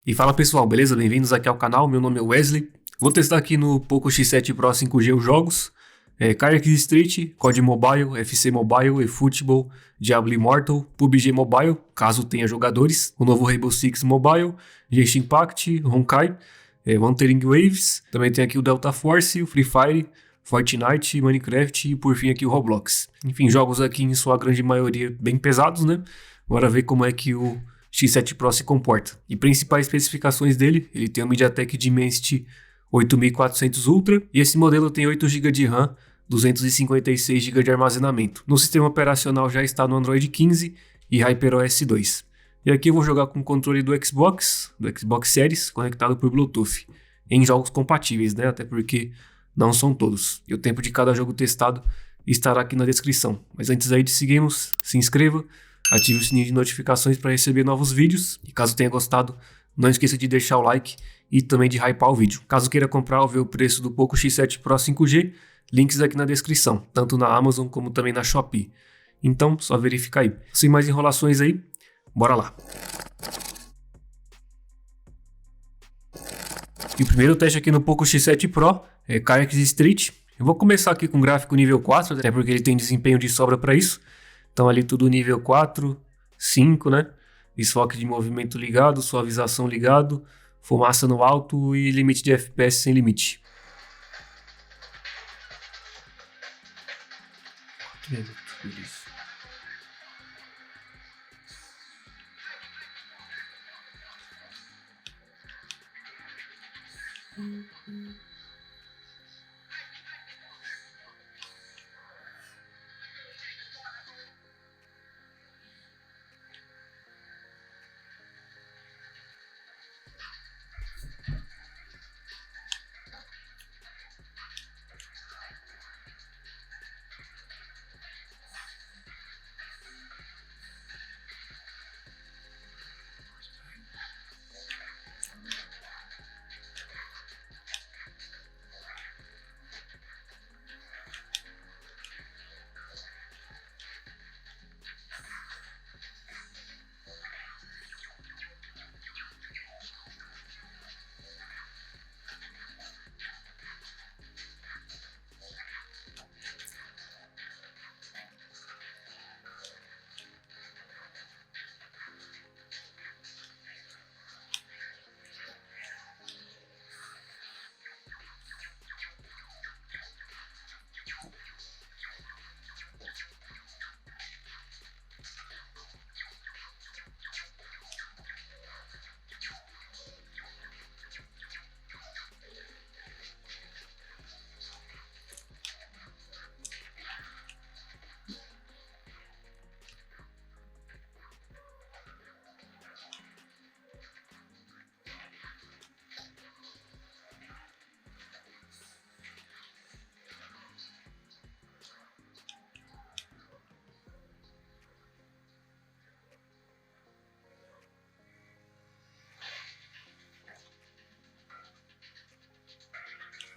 E fala pessoal, beleza? Bem-vindos aqui ao canal, meu nome é Wesley. Vou testar aqui no Poco X7 Pro 5G os jogos Kayak Street, COD Mobile, FC Mobile, eFootball, Diablo Immortal, PUBG Mobile, caso tenha jogadores, o novo Rainbow Six Mobile, Genshin Impact, Honkai, Wuthering Waves, também tem aqui o Delta Force, o Free Fire, Fortnite, Minecraft e por fim aqui o Roblox. Enfim, jogos aqui em sua grande maioria bem pesados, né? Bora ver como é que o X7 Pro se comporta. E principais especificações dele, ele tem um MediaTek Dimensity 8400 Ultra e esse modelo tem 8 GB de RAM, 256 GB de armazenamento. No sistema operacional já está no Android 15 e HyperOS 2. E aqui eu vou jogar com o controle do Xbox Series, conectado por Bluetooth, em jogos compatíveis, né? Até porque não são todos. E o tempo de cada jogo testado estará aqui na descrição. Mas antes aí de seguirmos, se inscreva, ative o sininho de notificações para receber novos vídeos. E caso tenha gostado, não esqueça de deixar o like e também de hypar o vídeo. Caso queira comprar ou ver o preço do Poco X7 Pro 5G, links aqui na descrição, tanto na Amazon como também na Shopee. Então, só verificar aí. Sem mais enrolações aí, bora lá. E o primeiro teste aqui no Poco X7 Pro é Kayak Street. Eu vou começar aqui com gráfico nível 4, até porque ele tem desempenho de sobra para isso. Então ali tudo nível 4, 5, né? Desfoque de movimento ligado, suavização ligado, fumaça no alto e limite de FPS sem limite. Beleza.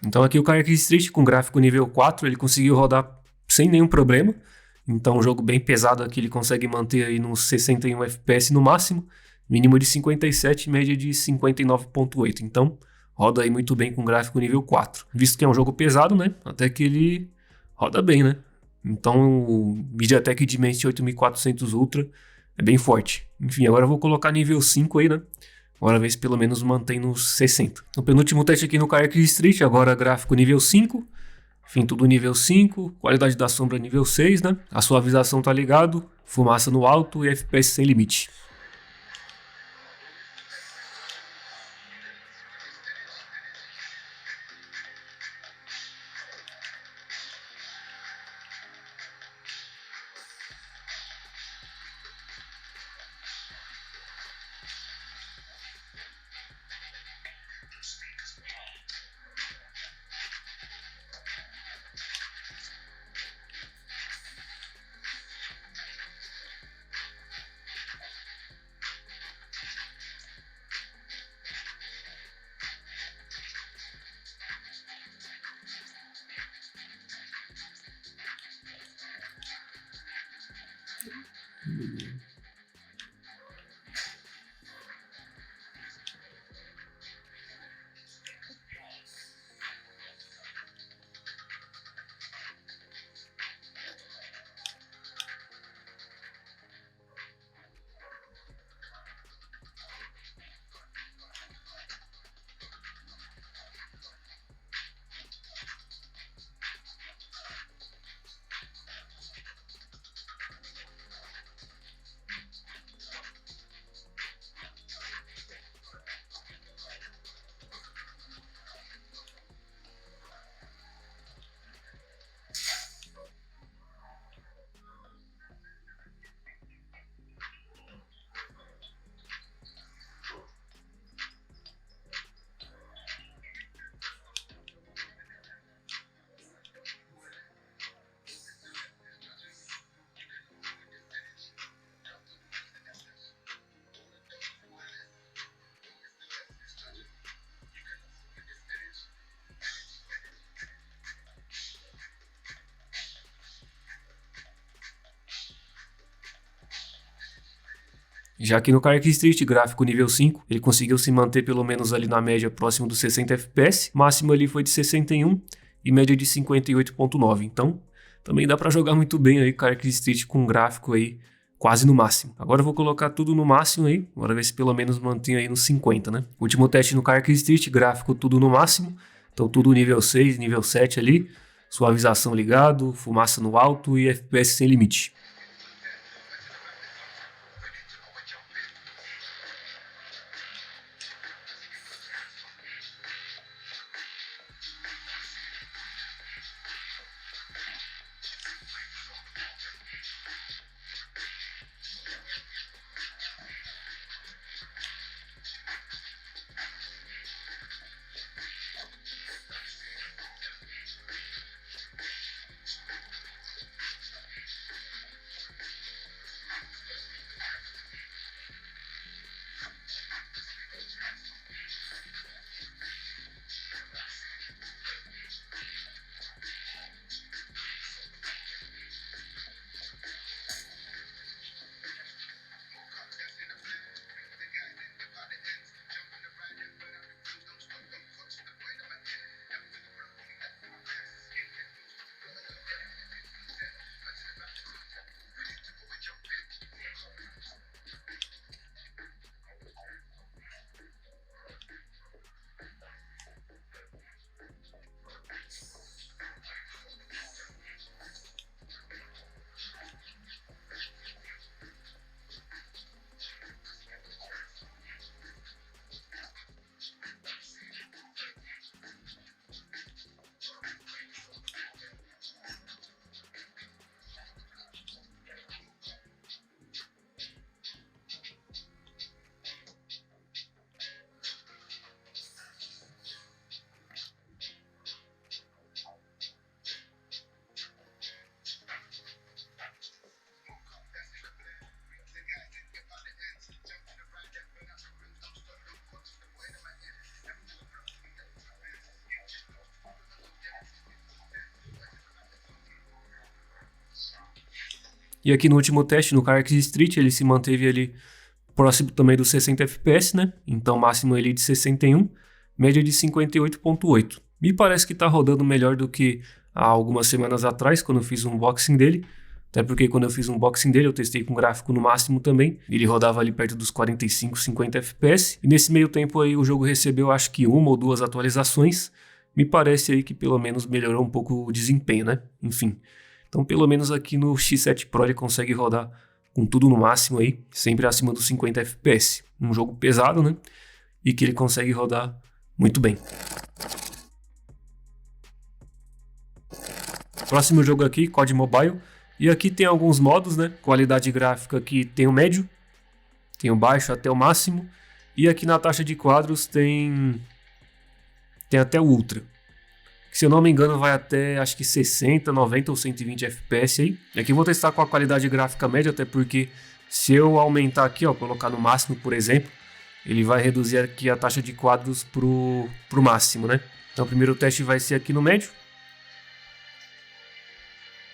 Então aqui o Kayak Street com gráfico nível 4, ele conseguiu rodar sem nenhum problema. Então um jogo bem pesado aqui, ele consegue manter aí nos 61 FPS no máximo, mínimo de 57 e média de 59.8. Então roda aí muito bem com gráfico nível 4. Visto que é um jogo pesado, né? Até que ele roda bem, né? Então o MediaTek Dimensity 8400 Ultra é bem forte. Enfim, agora eu vou colocar nível 5 aí, né? Bora ver se pelo menos mantém nos 60. O penúltimo teste aqui no Kayak Street, agora gráfico nível 5. Enfim, tudo nível 5. Qualidade da sombra nível 6, né? A suavização tá ligado. Fumaça no alto e FPS sem limite. Já que no Kark Street, gráfico nível 5, ele conseguiu se manter pelo menos ali na média próximo dos 60 FPS, máximo ali foi de 61 e média de 58.9. Então, também dá para jogar muito bem aí Kark Street com gráfico aí quase no máximo. Agora eu vou colocar tudo no máximo aí, bora ver se pelo menos mantém aí nos 50, né? Último teste no Kark Street, gráfico tudo no máximo, então tudo nível 6, nível 7 ali, suavização ligado, fumaça no alto e FPS sem limite. E aqui no último teste, no Kark Street, ele se manteve ali próximo também dos 60 FPS, né? Então máximo ele de 61, média de 58.8. Me parece que está rodando melhor do que há algumas semanas atrás, quando eu fiz um unboxing dele. Até porque quando eu fiz um unboxing dele, eu testei com gráfico no máximo também. Ele rodava ali perto dos 45, 50 FPS. E nesse meio tempo aí o jogo recebeu acho que uma ou duas atualizações. Me parece aí que pelo menos melhorou um pouco o desempenho, né? Enfim. Então pelo menos aqui no X7 Pro ele consegue rodar com tudo no máximo aí, sempre acima dos 50 FPS. Um jogo pesado, né? E que ele consegue rodar muito bem. Próximo jogo aqui, COD Mobile. E aqui tem alguns modos, né? Qualidade gráfica aqui tem o médio, tem o baixo até o máximo. E aqui na taxa de quadros tem até o Ultra. Que, se eu não me engano, vai até acho que 60, 90 ou 120 FPS aí. E aqui eu vou testar com a qualidade gráfica média, até porque se eu aumentar aqui, ó, colocar no máximo, por exemplo, ele vai reduzir aqui a taxa de quadros pro máximo, né? Então o primeiro teste vai ser aqui no médio.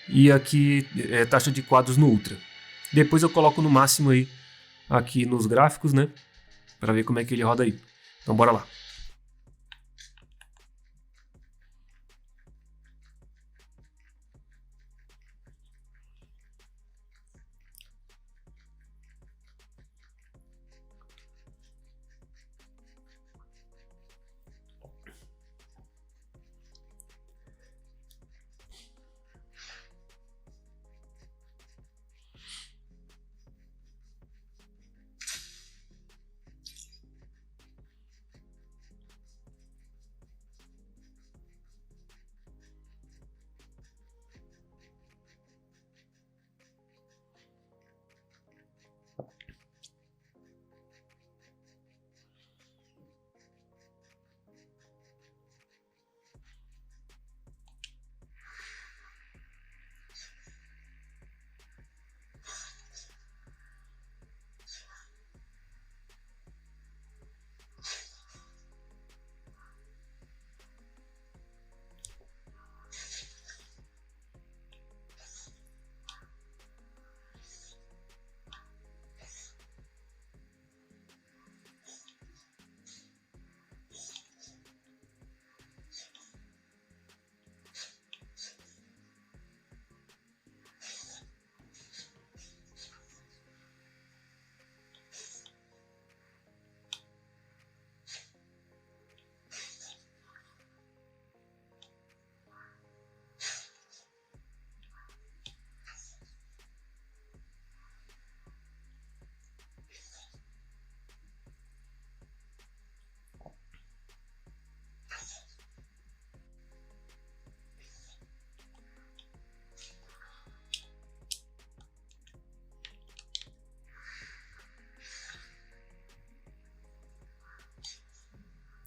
E aqui taxa de quadros no Ultra. Depois eu coloco no máximo aí, aqui nos gráficos, né? Para ver como é que ele roda aí. Então bora lá.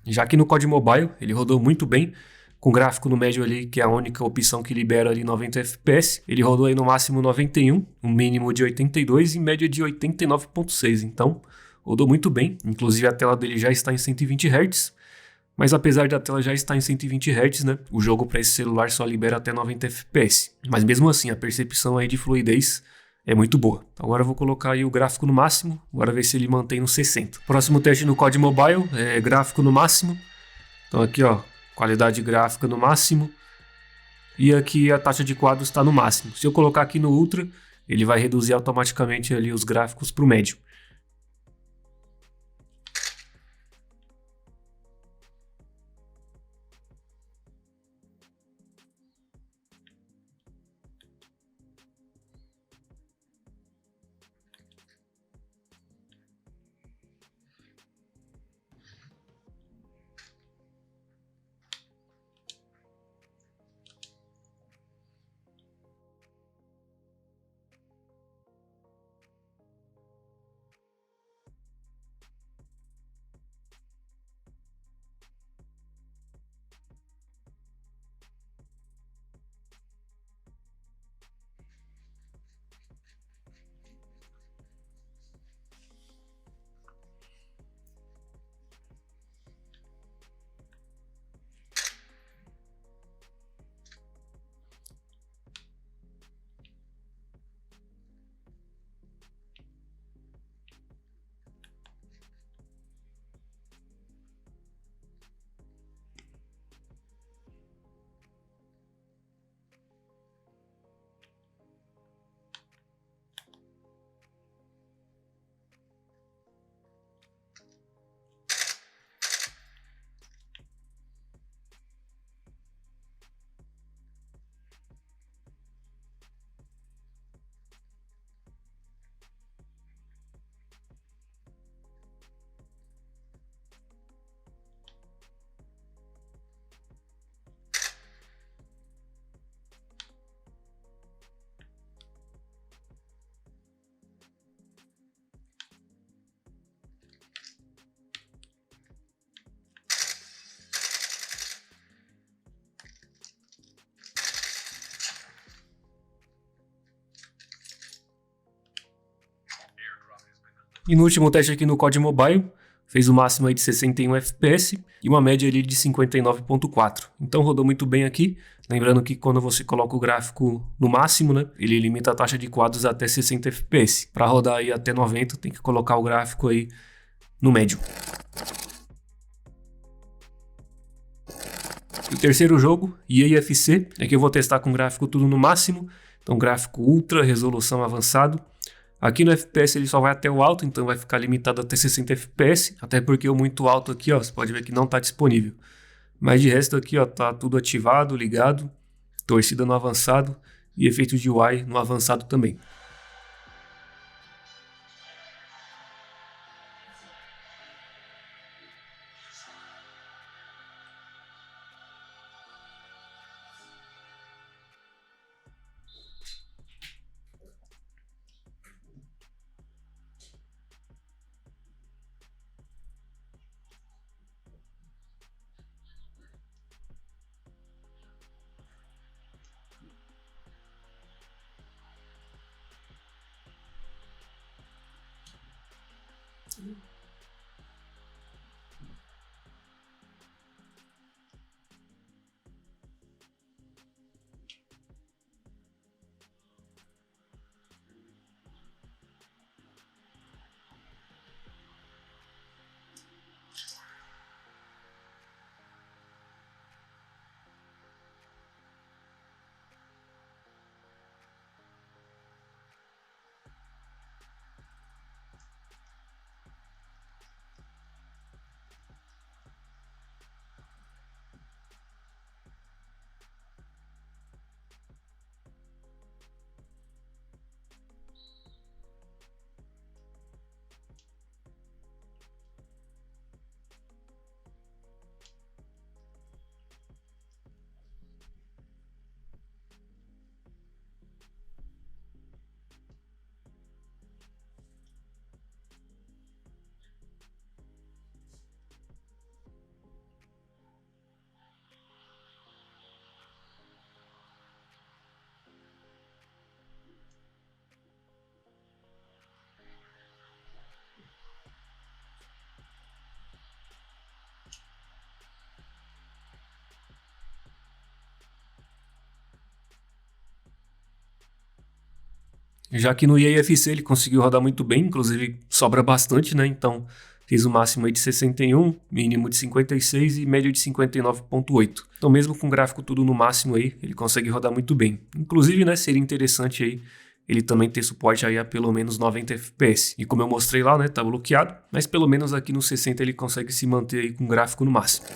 Já que no COD Mobile ele rodou muito bem, com gráfico no médio ali, que é a única opção que libera ali 90 FPS. Ele rodou aí no máximo 91, um mínimo de 82 e média de 89.6. Então, rodou muito bem. Inclusive a tela dele já está em 120 Hz. Mas apesar da tela já estar em 120 Hz, né, o jogo para esse celular só libera até 90 FPS. Mas mesmo assim, a percepção aí de fluidez é muito boa. Agora eu vou colocar aí o gráfico no máximo, agora ver se ele mantém no 60. Próximo teste no COD Mobile é gráfico no máximo. Então aqui, ó, qualidade gráfica no máximo. E aqui a taxa de quadros está no máximo. Se eu colocar aqui no Ultra, ele vai reduzir automaticamente ali os gráficos para o médio. E no último teste aqui no COD Mobile, fez o máximo aí de 61 FPS e uma média ali de 59.4. Então rodou muito bem aqui. Lembrando que quando você coloca o gráfico no máximo, né, ele limita a taxa de quadros até 60 FPS. Para rodar aí até 90, tem que colocar o gráfico aí no médio. E o terceiro jogo, EA FC, é que eu vou testar com gráfico tudo no máximo. Então gráfico ultra, resolução avançado. Aqui no FPS ele só vai até o alto, então vai ficar limitado até 60 FPS, até porque o muito alto aqui, ó, você pode ver que não está disponível. Mas de resto aqui, ó, tá tudo ativado, ligado, torcida no avançado e efeitos de UI no avançado também. Já que no EA FC ele conseguiu rodar muito bem, inclusive sobra bastante, né? Então fez o máximo aí de 61, mínimo de 56 e médio de 59.8. Então mesmo com o gráfico tudo no máximo aí, ele consegue rodar muito bem. Inclusive, né, seria interessante aí ele também ter suporte aí a pelo menos 90 FPS. E como eu mostrei lá, né, tá bloqueado, mas pelo menos aqui no 60 ele consegue se manter aí com o gráfico no máximo.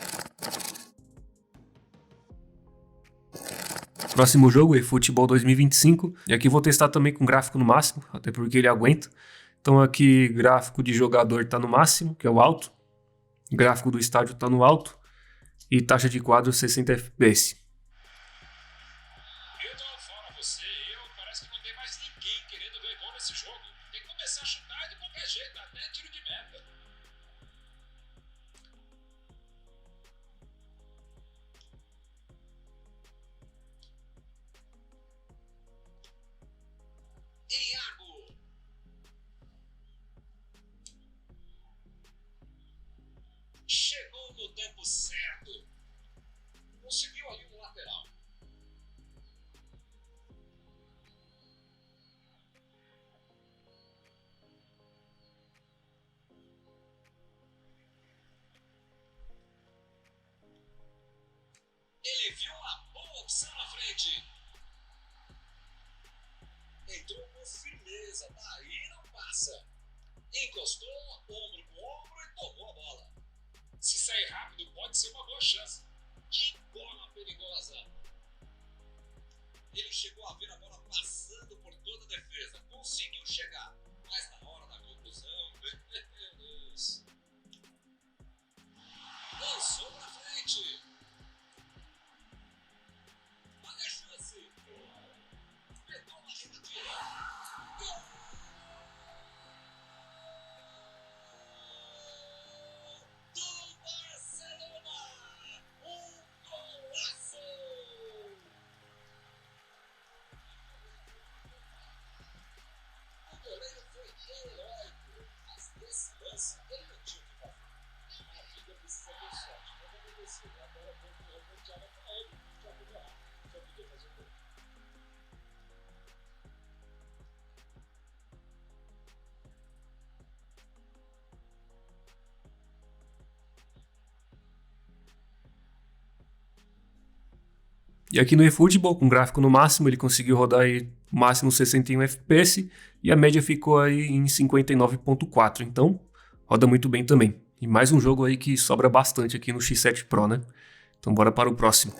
Próximo jogo é Futebol 2025, e aqui vou testar também com gráfico no máximo, até porque ele aguenta. Então aqui gráfico de jogador está no máximo, que é o alto, gráfico do estádio está no alto e taxa de quadro 60 FPS. Eu tô fora você e eu, parece que não tem mais ninguém querendo ver gol nesse jogo. Tem que começar a chutar de qualquer jeito, até tiro de meta. Iago. Chegou no tempo certo. Conseguiu ali um lateral. Ele viu uma boa opção na frente. Entrou com firmeza, daí não passa. Encostou, ombro com ombro e tomou a bola. Se sair rápido, pode ser uma boa chance. Que bola perigosa! Ele chegou a ver a bola passando por toda a defesa. Conseguiu chegar. Mas na hora da conclusão, meu Deus. Lançou pra frente. Olha a chance. Pegou uma rebatida. Gol! Do Barcelona! Golaço! O goleiro foi heróico, mas nesse lance ele não tinha o que fazer. A vida precisa ter sorte, não vai acontecer. Agora vou reportear pra ele, já podia lá, já podia fazer o gol. E aqui no eFootball, com gráfico no máximo, ele conseguiu rodar aí máximo 61 FPS e a média ficou aí em 59.4, então roda muito bem também. E mais um jogo aí que sobra bastante aqui no X7 Pro, né? Então bora para o próximo.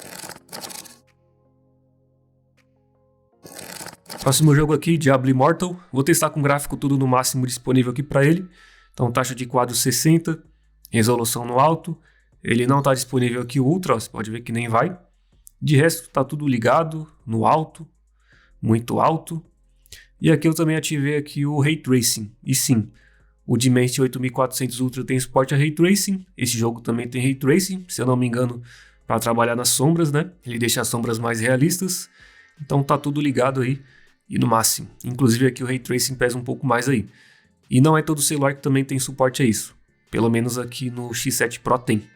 Próximo jogo aqui, Diablo Immortal. Vou testar com gráfico tudo no máximo disponível aqui para ele. Então taxa de quadro 60, resolução no alto. Ele não está disponível aqui o Ultra, você pode ver que nem vai. De resto, tá tudo ligado no alto, muito alto. E aqui eu também ativei aqui o Ray Tracing. E sim, o Dimensity 8400 Ultra tem suporte a Ray Tracing. Esse jogo também tem Ray Tracing, se eu não me engano, para trabalhar nas sombras, né? Ele deixa as sombras mais realistas. Então tá tudo ligado aí e no máximo. Inclusive aqui o Ray Tracing pesa um pouco mais aí. E não é todo celular que também tem suporte a isso. Pelo menos aqui no X7 Pro tem.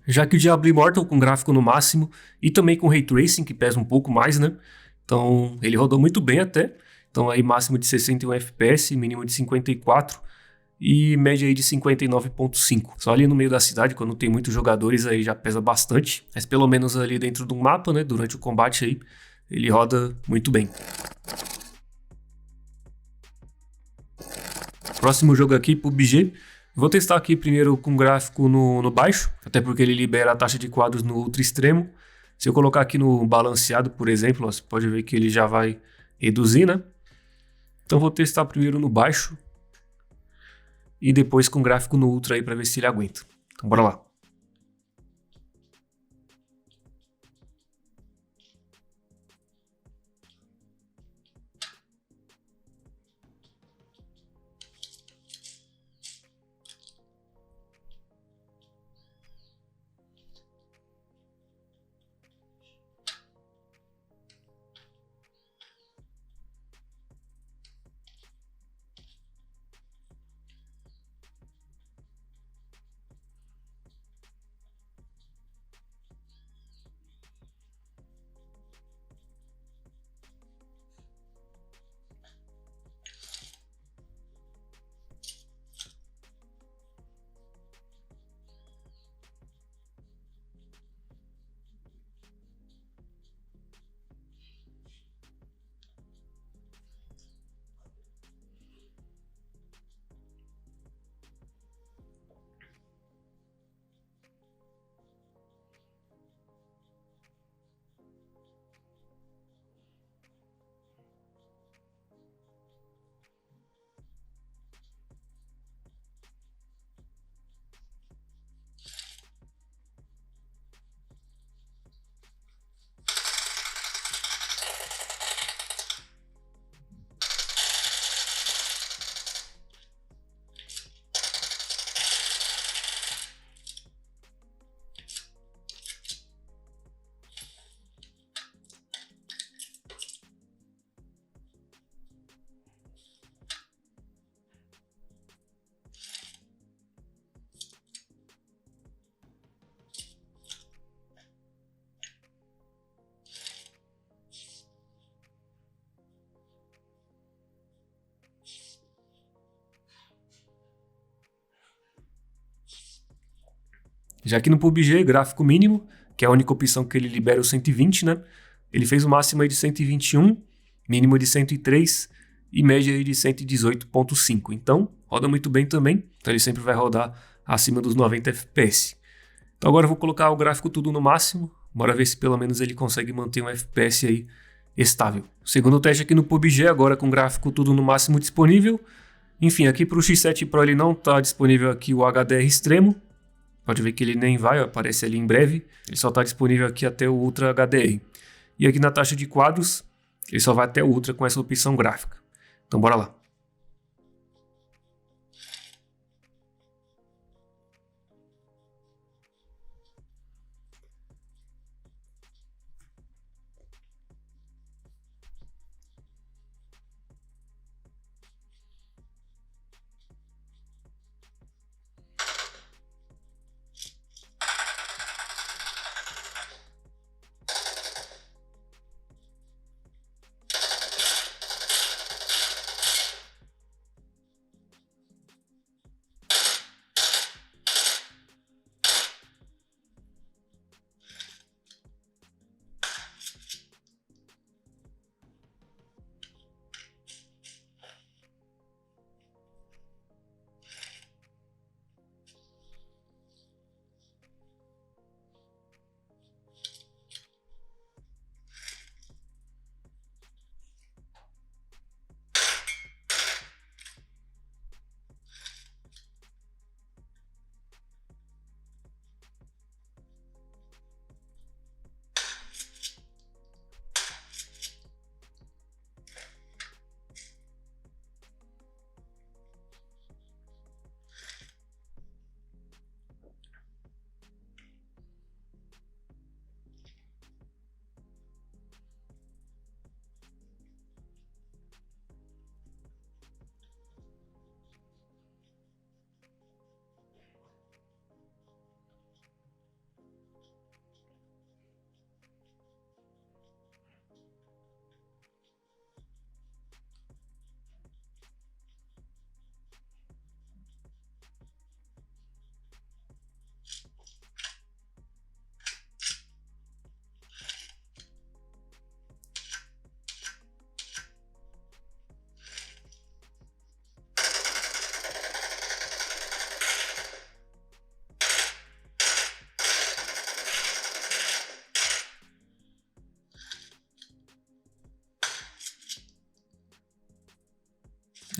Já que o Diablo Immortal com gráfico no máximo e também com Ray Tracing, que pesa um pouco mais, né? Então ele rodou muito bem até. Então aí máximo de 61 FPS, mínimo de 54 e média aí de 59.5. Só ali no meio da cidade, quando tem muitos jogadores, aí já pesa bastante. Mas pelo menos ali dentro de um mapa, né? Durante o combate aí, ele roda muito bem. Próximo jogo aqui, PUBG. Vou testar aqui primeiro com gráfico no baixo, até porque ele libera a taxa de quadros no ultra extremo. Se eu colocar aqui no balanceado, por exemplo, ó, você pode ver que ele já vai reduzir, né? Então vou testar primeiro no baixo e depois com gráfico no ultra aí para ver se ele aguenta. Então bora lá. Já que no PUBG, gráfico mínimo, que é a única opção que ele libera o 120, né? Ele fez o máximo aí de 121, mínimo de 103 e média aí de 118.5. Então, roda muito bem também. Então ele sempre vai rodar acima dos 90 FPS. Então agora eu vou colocar o gráfico tudo no máximo. Bora ver se pelo menos ele consegue manter um FPS aí estável. Segundo teste aqui no PUBG, agora com o gráfico tudo no máximo disponível. Enfim, aqui para o X7 Pro ele não está disponível aqui o HDR extremo. Pode ver que ele nem vai, aparece ali em breve. Ele só está disponível aqui até o Ultra HDR. E aqui na taxa de quadros, ele só vai até o Ultra com essa opção gráfica. Então bora lá.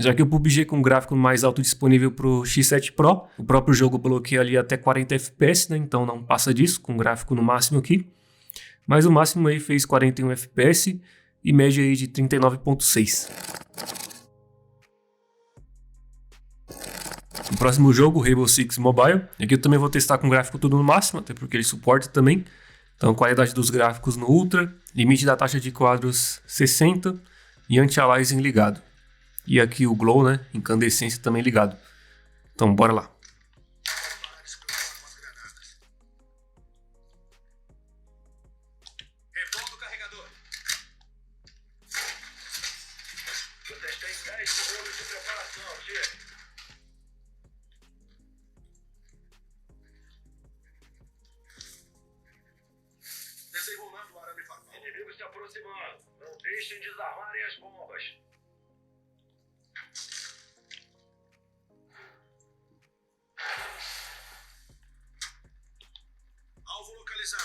Já que o PUBG com gráfico mais alto disponível para o X7 Pro, o próprio jogo bloqueia ali até 40 FPS, né? Então não passa disso, com gráfico no máximo aqui. Mas o máximo aí fez 41 FPS e média aí de 39.6. O próximo jogo, Rainbow Six Mobile. Aqui eu também vou testar com gráfico tudo no máximo, até porque ele suporta também. Então qualidade dos gráficos no Ultra, limite da taxa de quadros 60 e anti-aliasing ligado. E aqui o Glow, né, incandescência também ligado. Então bora lá. Repondo o carregador. Eu testei 10 segundos de preparação, Tia. Desenrolando o arame farpal. Inimigos se aproximando. Não deixem desarmarem as bombas. Alvo localizado.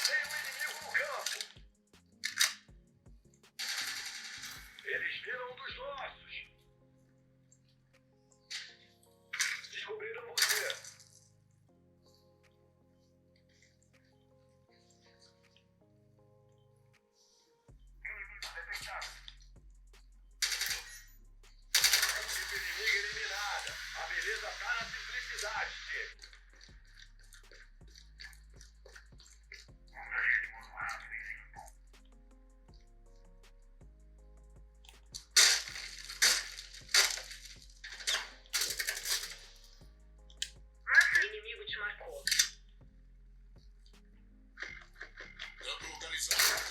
Tem um inimigo no campo. Eles viram um dos nossos. Descobriram você. Inimigo detectado. Equipe inimiga eliminada. A beleza tá na simplicidade, Tia. O inimigo te marcou. Campo localizado.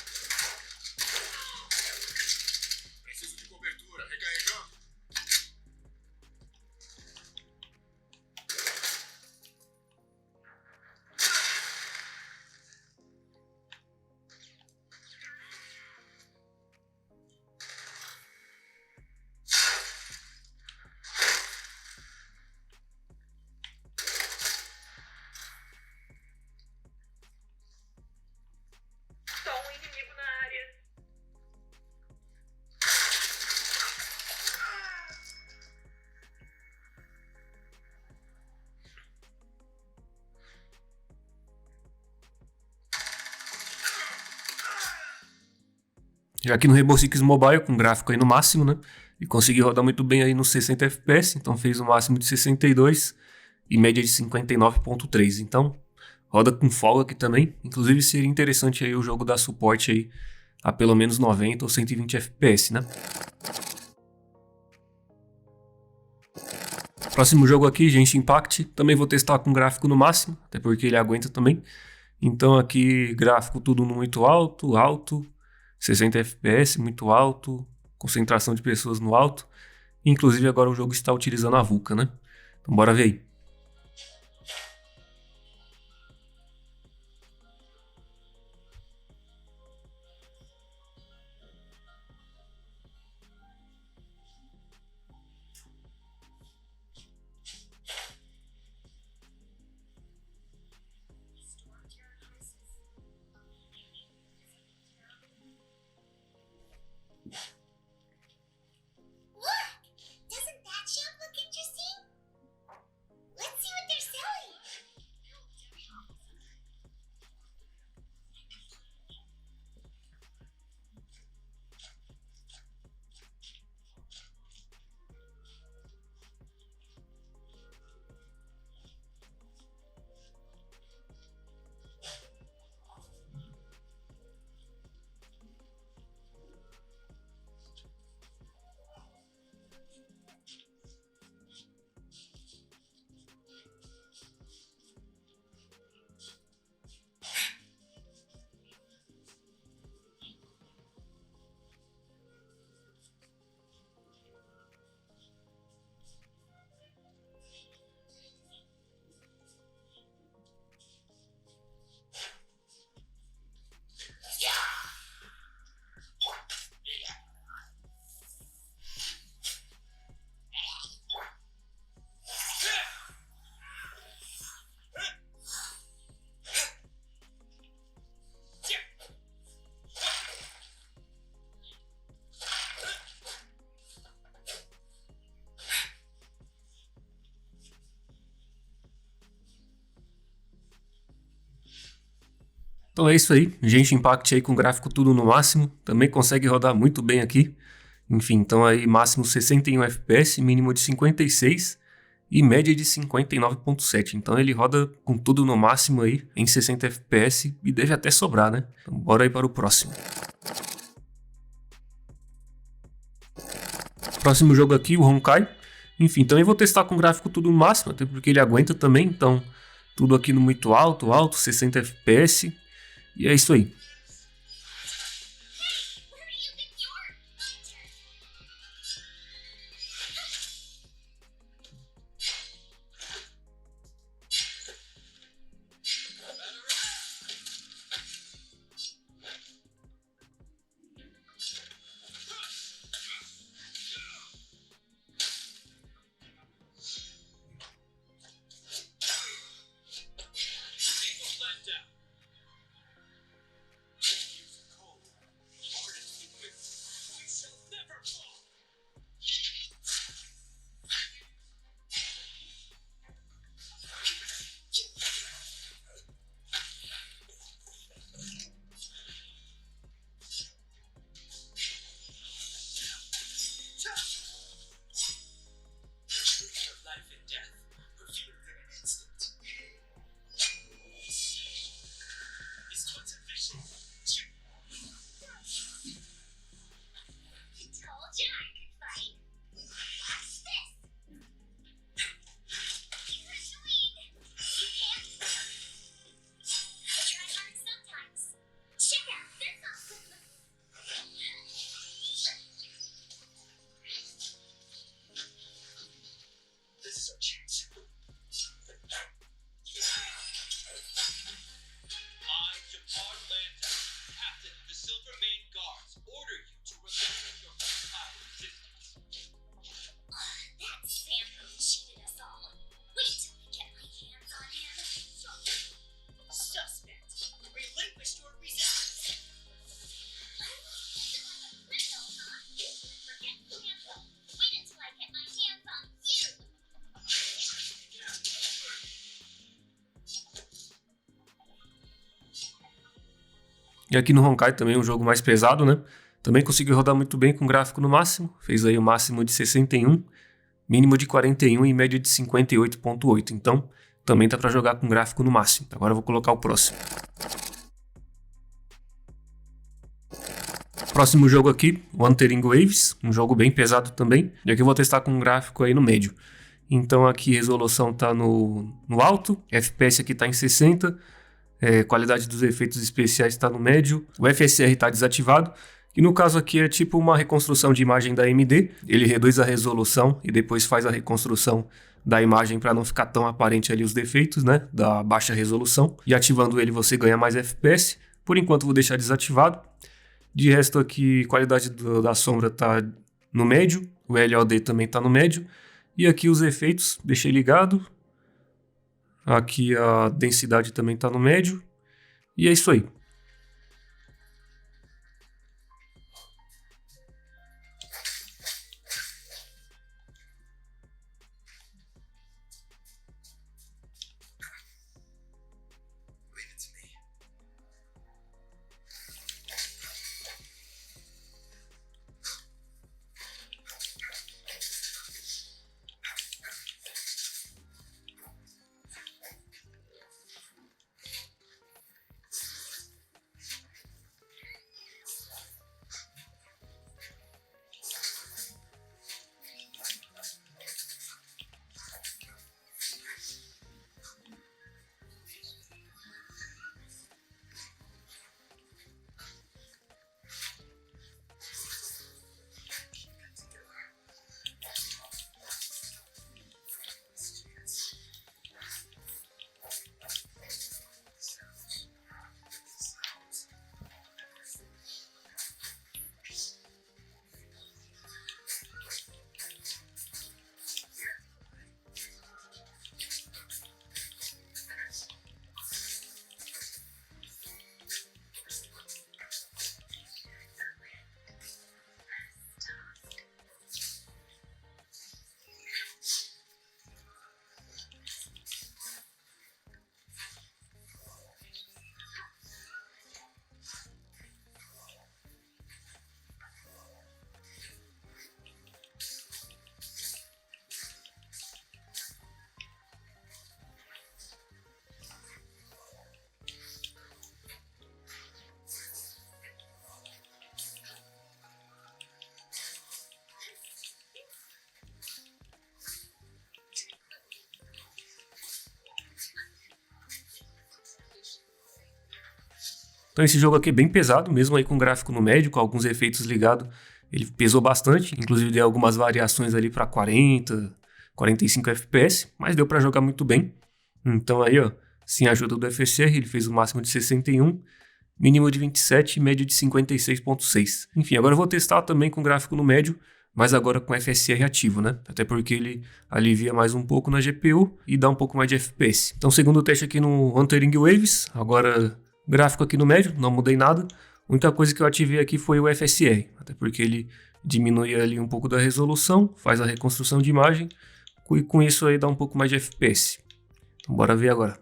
Preciso de cobertura. Recarregando. Só um inimigo na área. Já aqui no Rainbow Six Mobile, com gráfico aí no máximo, né? E consegui rodar muito bem aí nos 60 FPS, então fez o máximo de 62 e média de 59.3. Então, roda com folga aqui também. Inclusive seria interessante aí o jogo dar suporte aí a pelo menos 90 ou 120 FPS, né? Próximo jogo aqui, Genshin Impact. Também vou testar com gráfico no máximo, até porque ele aguenta também. Então aqui gráfico tudo no muito alto, alto, 60 FPS, muito alto, concentração de pessoas no alto. Inclusive agora o jogo está utilizando a VUCA, né? Então bora ver aí. Look! Doesn't that ship look interesting? Então é isso aí, Genshin Impact aí com gráfico tudo no máximo, também consegue rodar muito bem aqui. Enfim, então aí máximo 61 FPS, mínimo de 56 e média de 59.7. Então ele roda com tudo no máximo aí em 60 FPS e deve até sobrar, né? Então bora aí para o próximo. Próximo jogo aqui, o Honkai. Enfim, também vou testar com gráfico tudo no máximo, até porque ele aguenta também, então tudo aqui no muito alto, 60 FPS. E é isso aí. E aqui no Honkai também é um jogo mais pesado, né? Também conseguiu rodar muito bem com gráfico no máximo. Fez aí o máximo de 61, mínimo de 41 e média de 58.8. Então, também tá para jogar com gráfico no máximo. Agora eu vou colocar o próximo. Próximo jogo aqui, Wuthering Waves, um jogo bem pesado também. E aqui eu vou testar com um gráfico aí no médio. Então aqui a resolução tá no alto, FPS aqui tá em 60, qualidade dos efeitos especiais está no médio, o FSR está desativado. E no caso aqui é tipo uma reconstrução de imagem da AMD, ele reduz a resolução e depois faz a reconstrução da imagem para não ficar tão aparente ali os defeitos, né, da baixa resolução. E ativando ele você ganha mais FPS, por enquanto vou deixar desativado. De resto aqui, qualidade da sombra está no médio, o LOD também está no médio. E aqui os efeitos, deixei ligado. Aqui a densidade também está no médio. E é isso aí. Então esse jogo aqui é bem pesado, mesmo aí com gráfico no médio, com alguns efeitos ligados, ele pesou bastante, inclusive deu algumas variações ali para 40, 45 FPS, mas deu para jogar muito bem. Então aí, ó, sem a ajuda do FSR, ele fez o máximo de 61, mínimo de 27 e médio de 56.6. Enfim, agora eu vou testar também com gráfico no médio, mas agora com FSR ativo, né? Até porque ele alivia mais um pouco na GPU e dá um pouco mais de FPS. Então, segundo teste aqui no Huntering Waves, agora gráfico aqui no médio, não mudei nada. A única coisa que eu ativei aqui foi o FSR, até porque ele diminui ali um pouco da resolução, faz a reconstrução de imagem, e com isso aí dá um pouco mais de FPS. Então, bora ver agora.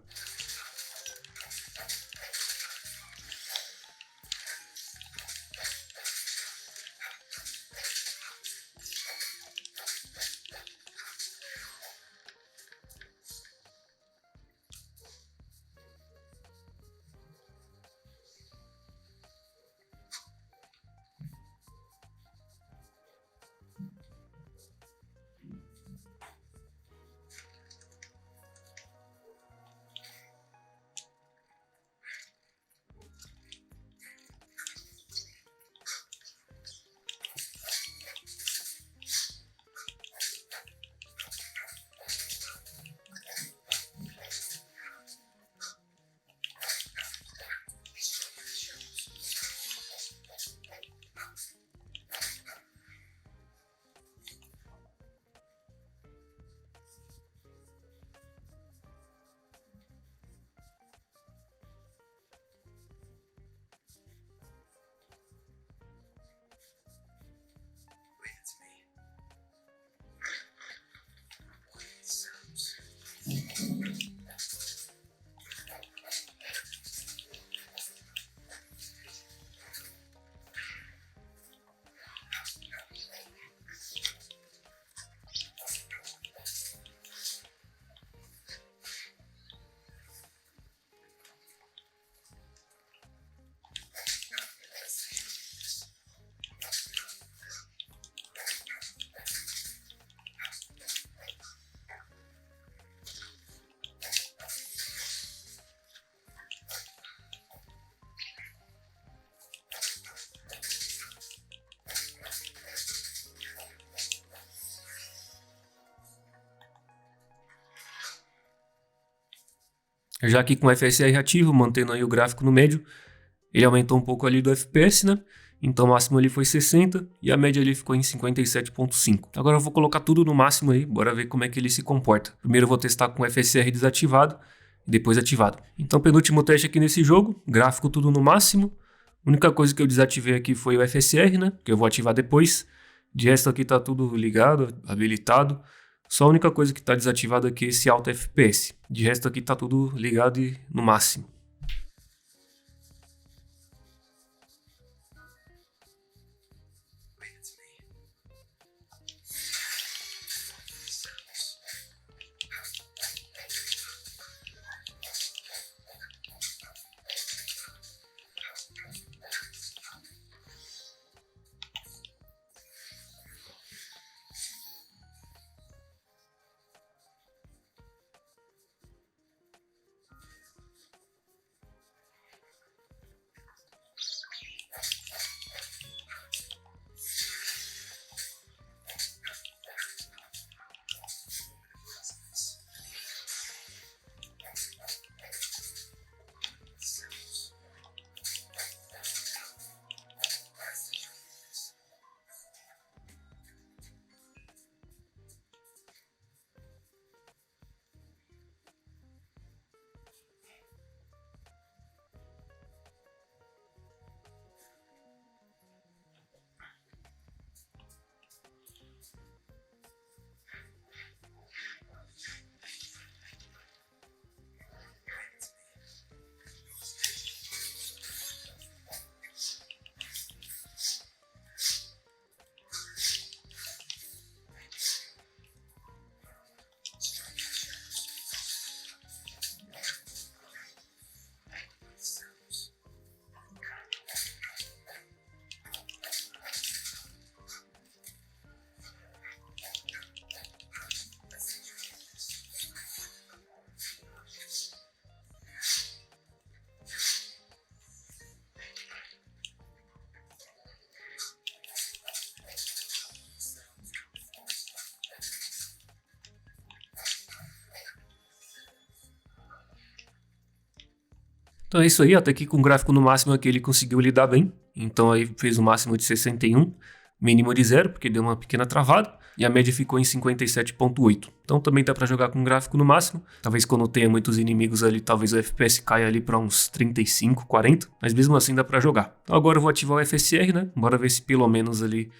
Já aqui com o FSR ativo, mantendo aí o gráfico no médio, ele aumentou um pouco ali do FPS, né? Então o máximo ali foi 60 e a média ali ficou em 57.5. Agora eu vou colocar tudo no máximo aí, bora ver como é que ele se comporta. Primeiro eu vou testar com o FSR desativado e depois ativado. Então penúltimo teste aqui nesse jogo, gráfico tudo no máximo. A única coisa que eu desativei aqui foi o FSR, né? Que eu vou ativar depois. De resto aqui tá tudo ligado, habilitado. Só a única coisa que está desativada aqui é esse alto FPS. De resto aqui tá tudo ligado e no máximo. Então é isso aí, até que com o gráfico no máximo aqui ele conseguiu lidar bem. Então aí fez o máximo de 61, mínimo de 0, porque deu uma pequena travada. E a média ficou em 57.8. Então também dá para jogar com gráfico no máximo. Talvez quando tenha muitos inimigos ali, talvez o FPS caia ali para uns 35, 40. Mas mesmo assim dá para jogar. Então agora eu vou ativar o FSR, né? Bora ver se pelo menos ali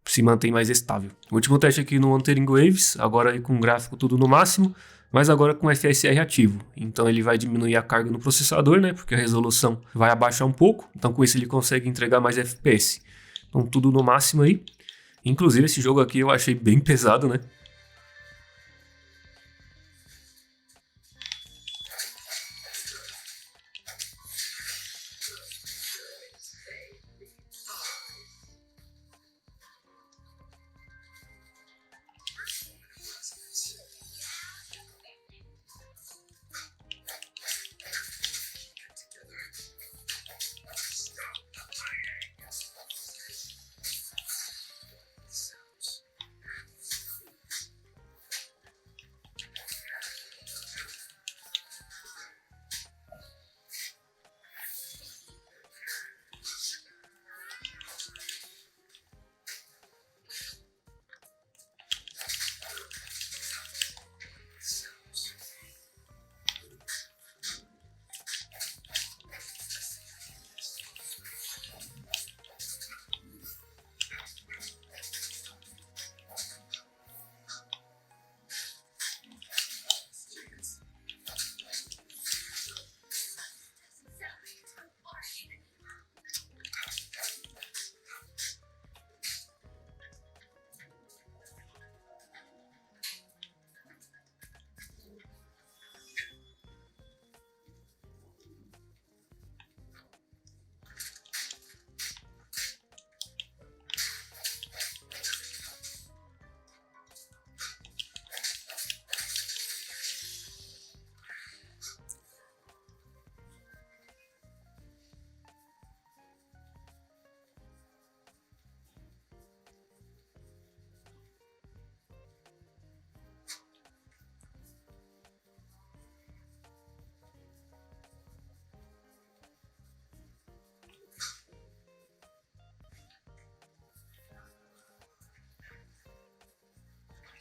se mantém mais estável. O último teste aqui no Wuthering Waves, agora aí com gráfico tudo no máximo, mas agora com FSR ativo. Então ele vai diminuir a carga no processador, né? Porque a resolução vai abaixar um pouco. Então com isso ele consegue entregar mais FPS. Então tudo no máximo aí. Inclusive esse jogo aqui eu achei bem pesado, né?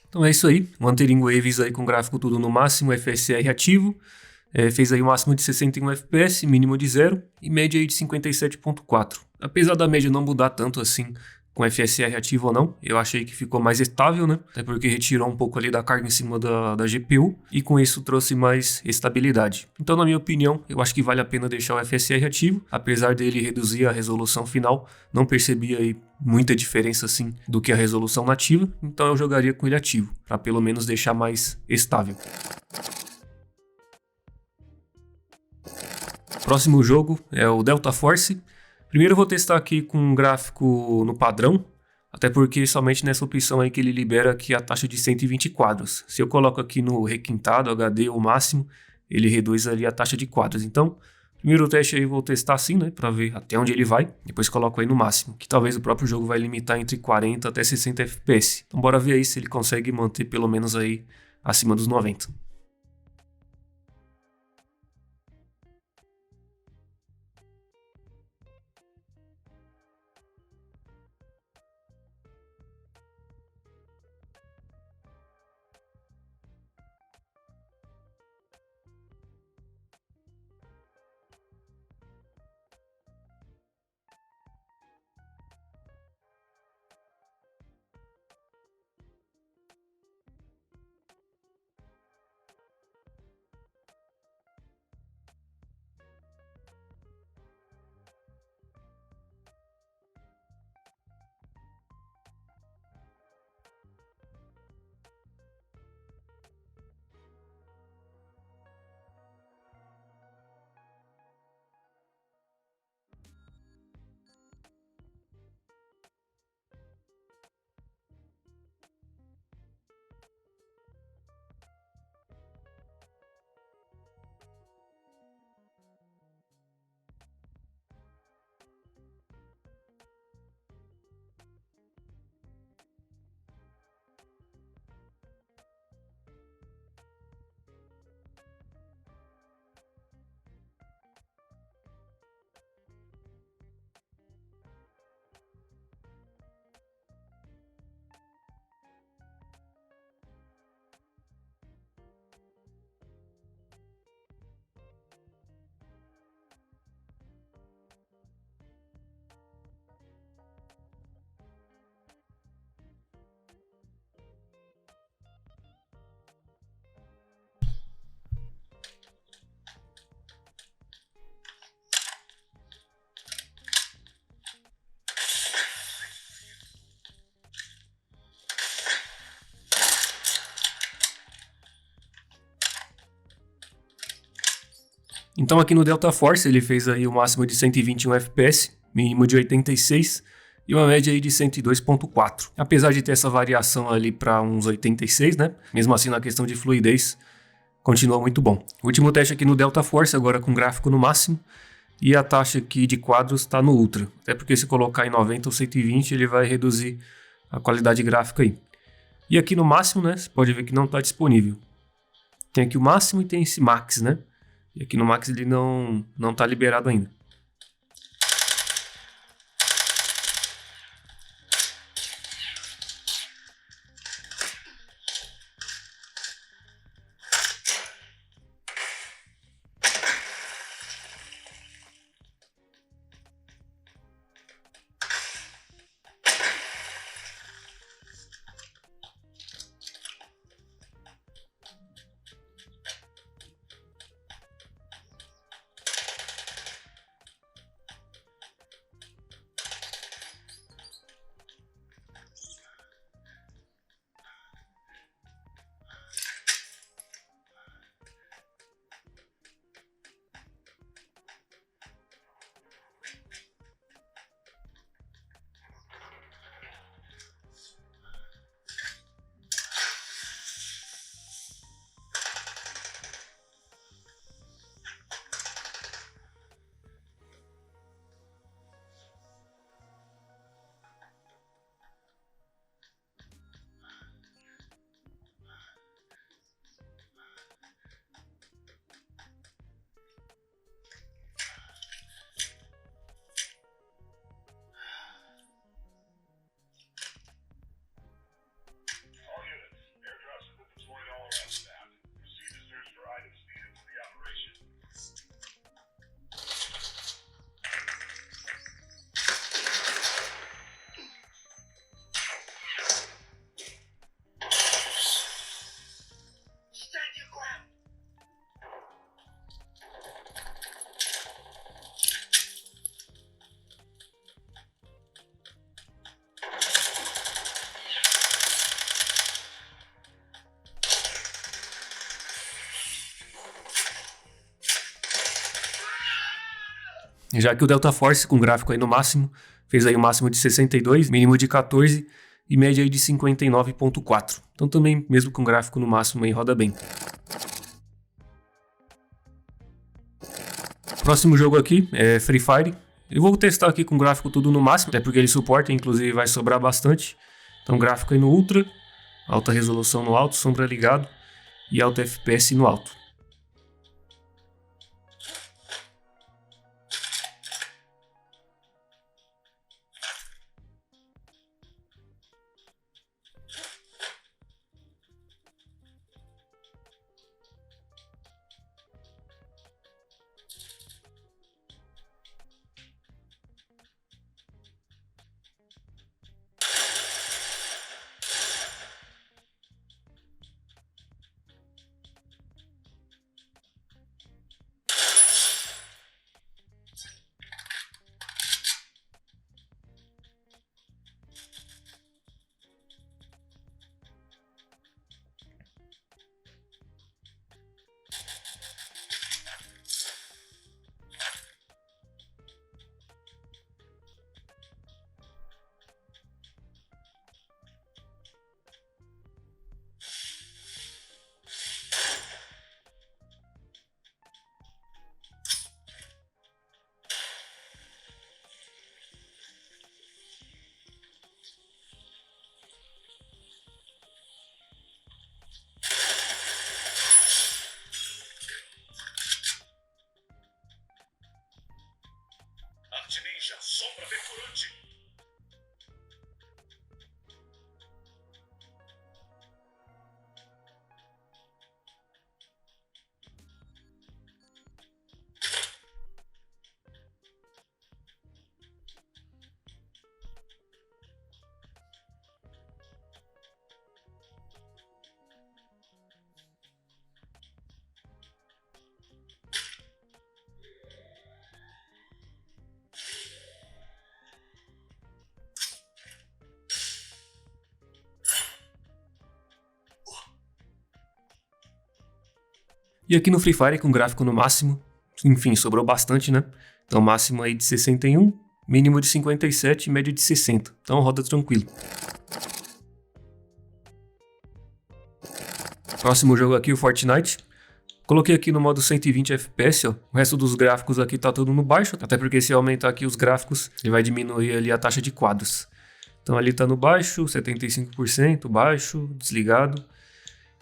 Então é isso aí, Wuthering Waves aí com gráfico tudo no máximo, FSR ativo, fez aí o máximo de 61 FPS, mínimo de 0 e média aí de 57.4. Apesar da média não mudar tanto assim com FSR ativo ou não, eu achei que ficou mais estável, né? Até porque retirou um pouco ali da carga em cima da GPU e com isso trouxe mais estabilidade. Então, na minha opinião, eu acho que vale a pena deixar o FSR ativo, apesar dele reduzir a resolução final, não percebi aí muita diferença assim do que a resolução nativa, então eu jogaria com ele ativo, para pelo menos deixar mais estável. Próximo jogo é o Delta Force. Primeiro eu vou testar aqui com um gráfico no padrão, até porque somente nessa opção aí que ele libera aqui a taxa de 120 quadros. Se eu coloco aqui no requintado, HD ou máximo, ele reduz ali a taxa de quadros. Então, primeiro teste aí eu vou testar assim, né, para ver até onde ele vai. Depois coloco aí no máximo, que talvez o próprio jogo vai limitar entre 40 até 60 FPS. Então bora ver aí se ele consegue manter pelo menos aí acima dos 90. Então aqui no Delta Force ele fez aí o máximo de 121 FPS, mínimo de 86 e uma média aí de 102.4. Apesar de ter essa variação ali para uns 86, né? Mesmo assim na questão de fluidez, continua muito bom. O último teste aqui no Delta Force, agora com gráfico no máximo, e a taxa aqui de quadros está no Ultra. Até porque se colocar em 90 ou 120 ele vai reduzir a qualidade gráfica aí. E aqui no máximo, né, você pode ver que não está disponível. Tem aqui o máximo e tem esse Max, né? E aqui no Max ele não está liberado ainda. Já que o Delta Force com gráfico aí no máximo, fez aí o máximo de 62, mínimo de 14 e média aí de 59.4. Então também, mesmo com gráfico no máximo, aí roda bem. Próximo jogo aqui é Free Fire. Eu vou testar aqui com gráfico tudo no máximo, até porque ele suporta, inclusive vai sobrar bastante. Então gráfico aí no Ultra, alta resolução no alto, sombra ligado e alto FPS no alto. Arte Ninja, sombra perfurante. E aqui no Free Fire com gráfico no máximo, enfim, sobrou bastante, né? Então máximo aí de 61, mínimo de 57 e média de 60. Então roda tranquilo. Próximo jogo aqui, o Fortnite. Coloquei aqui no modo 120 FPS, ó. O resto dos gráficos aqui tá tudo no baixo, até porque se eu aumentar aqui os gráficos, ele vai diminuir ali a taxa de quadros. Então ali tá no baixo, 75%, baixo, desligado,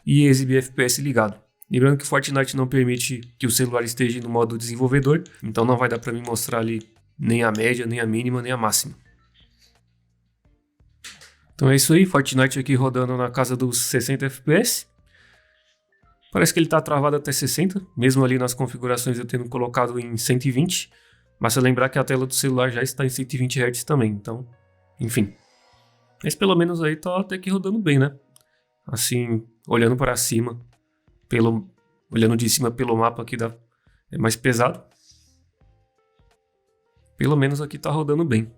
e exibir FPS ligado. Lembrando que o Fortnite não permite que o celular esteja no modo desenvolvedor, então não vai dar para mim mostrar ali nem a média, nem a mínima, nem a máxima. Então é isso aí, Fortnite aqui rodando na casa dos 60 FPS. Parece que ele está travado até 60, mesmo ali nas configurações eu tendo colocado em 120. Basta lembrar que a tela do celular já está em 120 Hz também, então, enfim. Mas pelo menos aí tá até que rodando bem, né? Assim, olhando para cima, olhando de cima pelo mapa aqui é mais pesado. Pelo menos aqui tá rodando bem.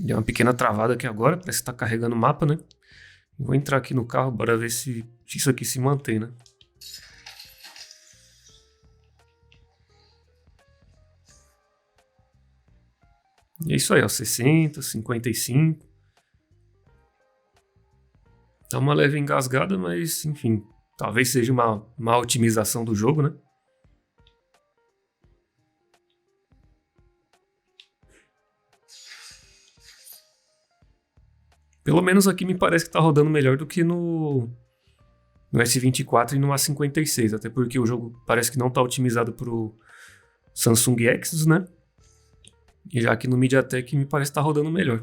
Deu uma pequena travada aqui agora, parece que tá carregando o mapa, né? Vou entrar aqui no carro, bora ver se isso aqui se mantém, né? E é isso aí, ó, 60, 55. Dá uma leve engasgada, mas enfim, talvez seja uma má otimização do jogo, né? Pelo menos aqui me parece que tá rodando melhor do que no S24 e no A56, até porque o jogo parece que não tá otimizado pro Samsung Exynos, né? E já aqui no MediaTek me parece que tá rodando melhor.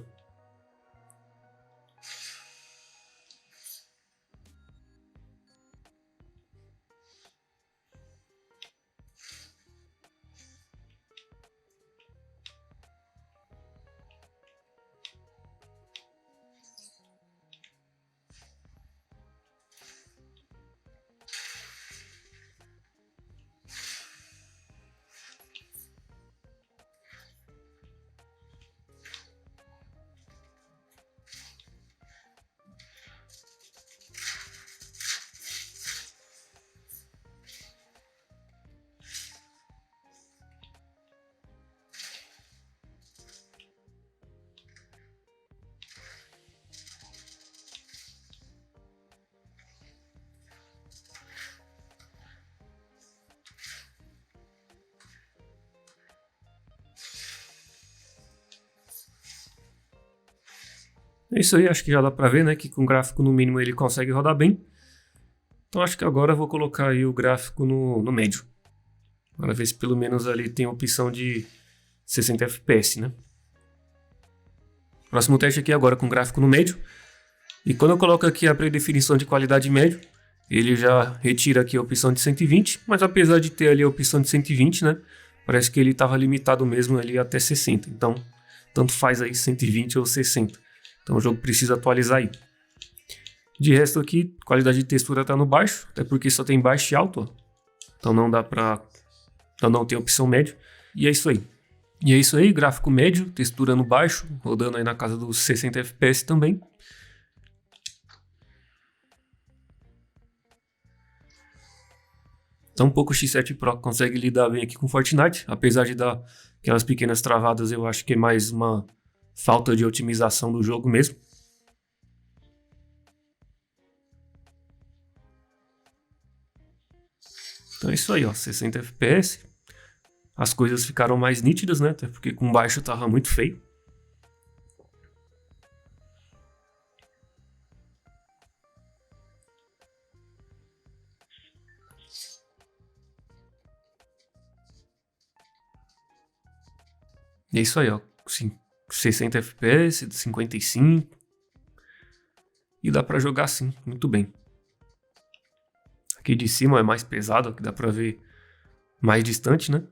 É isso aí, acho que já dá pra ver, né, que com gráfico no mínimo ele consegue rodar bem. Então acho que agora eu vou colocar aí o gráfico no médio. Para ver se pelo menos ali tem a opção de 60 FPS, né? Próximo teste aqui agora com gráfico no médio. E quando eu coloco aqui a predefinição de qualidade médio, ele já retira aqui a opção de 120, mas apesar de ter ali a opção de 120, né? Parece que ele estava limitado mesmo ali até 60. Então, tanto faz aí 120 ou 60. Então o jogo precisa atualizar aí. De resto aqui, qualidade de textura está no baixo, até porque só tem baixo e alto, ó. Então não dá para... Então não tem opção médio. E é isso aí. E é isso aí, gráfico médio, textura no baixo, rodando aí na casa dos 60 FPS também. Então, pouco o X7 Pro consegue lidar bem aqui com Fortnite, apesar de dar aquelas pequenas travadas, eu acho que é mais uma falta de otimização do jogo mesmo. Então é isso aí, ó, 60 FPS. As coisas ficaram mais nítidas, né? Até porque com baixo tava muito feio. E é isso aí, ó. 60 FPS, 55. E dá pra jogar sim, muito bem. Aqui de cima é mais pesado, que dá pra ver mais distante, né?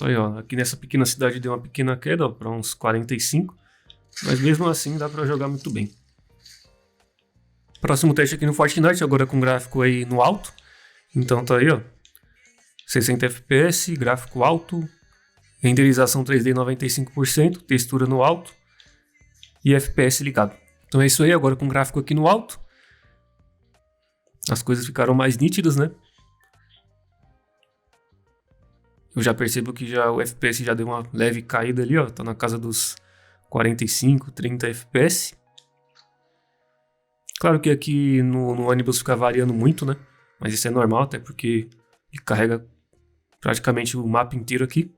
Então aí, ó, aqui nessa pequena cidade deu uma pequena queda, ó, para uns 45, mas mesmo assim dá para jogar muito bem. Próximo teste aqui no Fortnite, agora com gráfico aí no alto. Então tá aí, ó, 60 FPS, gráfico alto, renderização 3D 95%, textura no alto e FPS ligado. Então é isso aí, agora com gráfico aqui no alto. As coisas ficaram mais nítidas, né? Eu já percebo que já o FPS já deu uma leve caída ali, ó. Tá na casa dos 45, 30 FPS. Claro que aqui no ônibus fica variando muito, né? Mas isso é normal, até porque ele carrega praticamente o mapa inteiro aqui.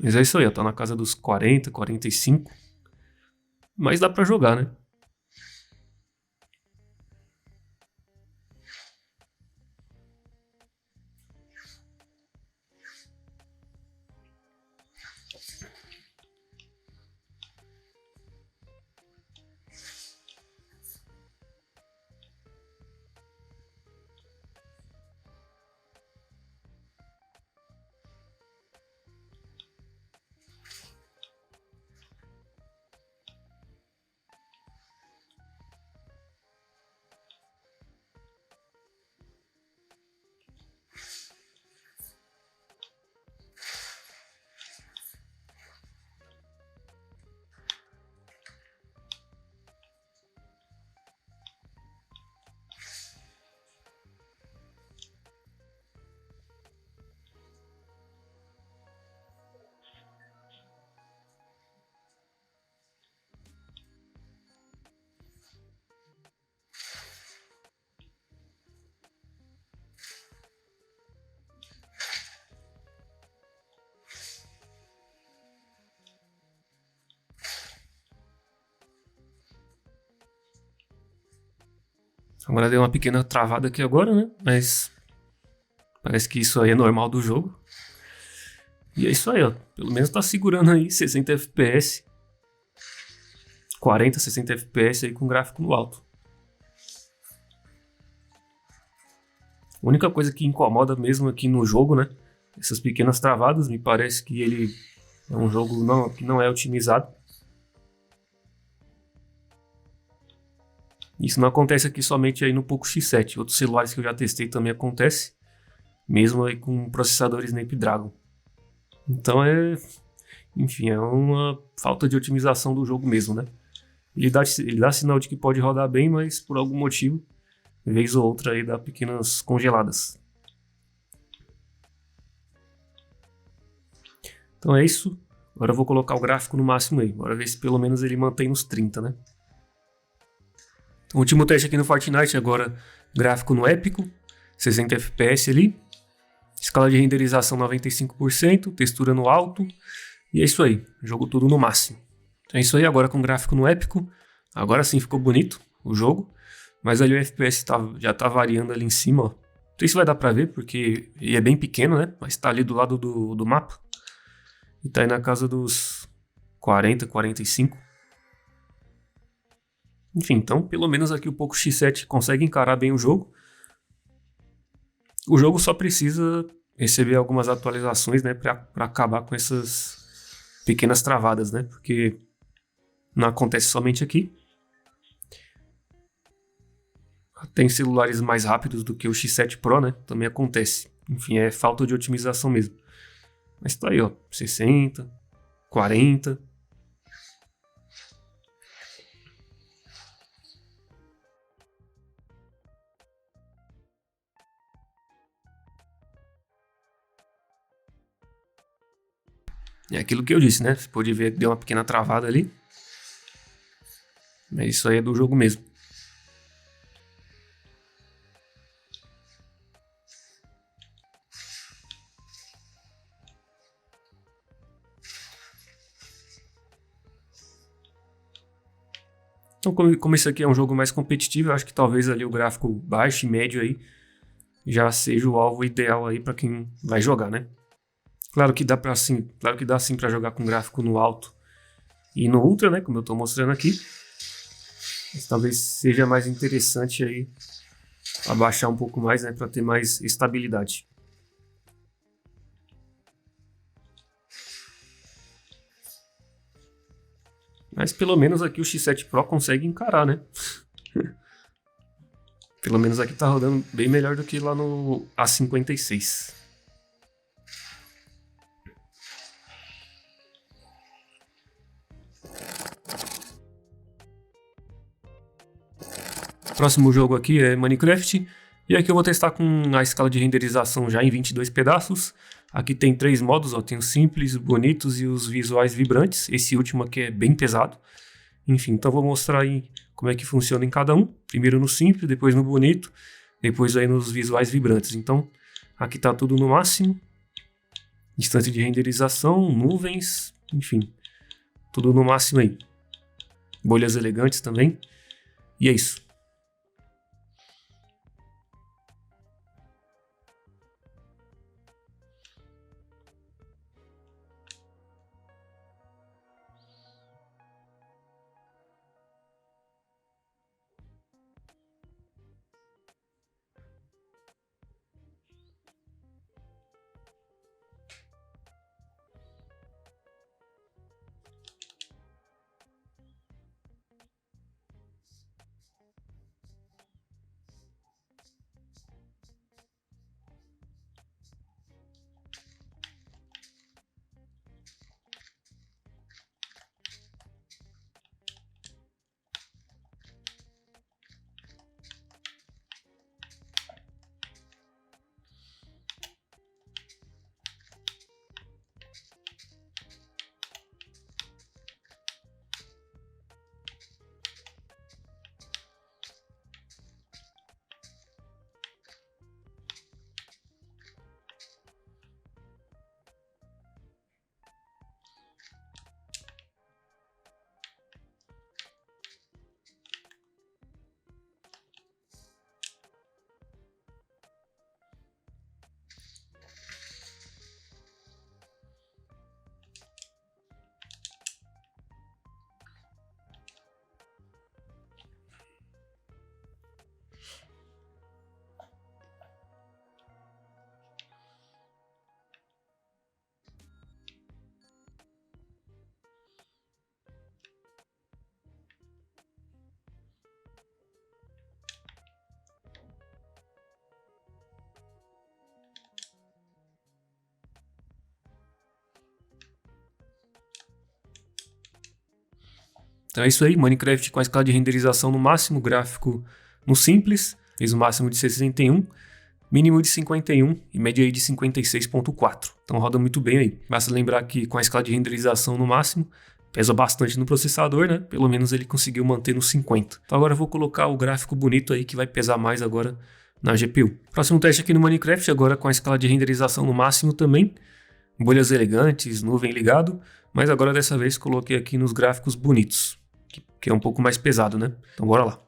Mas é isso aí, ó. Tá na casa dos 40, 45. Mas dá pra jogar, né? Agora deu uma pequena travada aqui agora, né? Mas parece que isso aí é normal do jogo. E é isso aí, ó. Pelo menos tá segurando aí 60 FPS. 40, 60 FPS aí com gráfico no alto. A única coisa que incomoda mesmo aqui no jogo, né? Essas pequenas travadas. Me parece que ele é um jogo que não é otimizado. Isso não acontece aqui somente aí no Poco X7. Outros celulares que eu já testei também acontece. Mesmo aí com processador Snapdragon. Então enfim, é uma falta de otimização do jogo mesmo, né? Ele dá sinal de que pode rodar bem, mas por algum motivo, vez ou outra aí dá pequenas congeladas. Então é isso. Agora eu vou colocar o gráfico no máximo aí. Bora ver se pelo menos ele mantém nos 30, né? Então, último teste aqui no Fortnite agora, gráfico no épico, 60 FPS ali. Escala de renderização 95%, textura no alto. E é isso aí, jogo tudo no máximo. Então é isso aí, agora com gráfico no épico. Agora sim ficou bonito o jogo. Mas ali o FPS já tá variando ali em cima, ó. Não sei se vai dar pra ver, porque ele é bem pequeno, né? Mas tá ali do lado do mapa. E tá aí na casa dos 40, 45. Enfim, então pelo menos aqui o Poco X7 consegue encarar bem o jogo. O jogo só precisa receber algumas atualizações, né, para acabar com essas pequenas travadas, né, porque não acontece somente aqui. Tem celulares mais rápidos do que o X7 Pro, né, também acontece. Enfim, é falta de otimização mesmo. Mas tá aí, ó, 60, 40... É aquilo que eu disse, né? Você pode ver que deu uma pequena travada ali. Mas isso aí é do jogo mesmo. Então, como isso aqui é um jogo mais competitivo, eu acho que talvez ali o gráfico baixo e médio aí já seja o alvo ideal aí para quem vai jogar, né? Claro que dá sim para jogar com gráfico no alto e no Ultra, né, como eu estou mostrando aqui. Mas talvez seja mais interessante aí abaixar um pouco mais, né, para ter mais estabilidade. Mas pelo menos aqui o X7 Pro consegue encarar, né? Pelo menos aqui tá rodando bem melhor do que lá no A56. Próximo jogo aqui é Minecraft. E aqui eu vou testar com a escala de renderização já em 22 pedaços. Aqui tem 3 modos, ó, tem os simples, bonitos e os visuais vibrantes. Esse último aqui é bem pesado. Enfim, então vou mostrar aí como é que funciona em cada um. Primeiro no simples, depois no bonito, depois aí nos visuais vibrantes. Então, aqui tá tudo no máximo. Instância de renderização, nuvens, enfim, tudo no máximo aí. Bolhas elegantes também. E é isso. Então é isso aí, Minecraft com a escala de renderização no máximo, gráfico no simples, fez o máximo de 61, mínimo de 51 e média aí de 56.4. Então roda muito bem aí. Basta lembrar que com a escala de renderização no máximo, pesa bastante no processador, né? Pelo menos ele conseguiu manter no 50. Então agora eu vou colocar o gráfico bonito aí que vai pesar mais agora na GPU. Próximo teste aqui no Minecraft, agora com a escala de renderização no máximo também. Bolhas elegantes, nuvem ligado, mas agora dessa vez coloquei aqui nos gráficos bonitos, que é um pouco mais pesado, né? Então bora lá.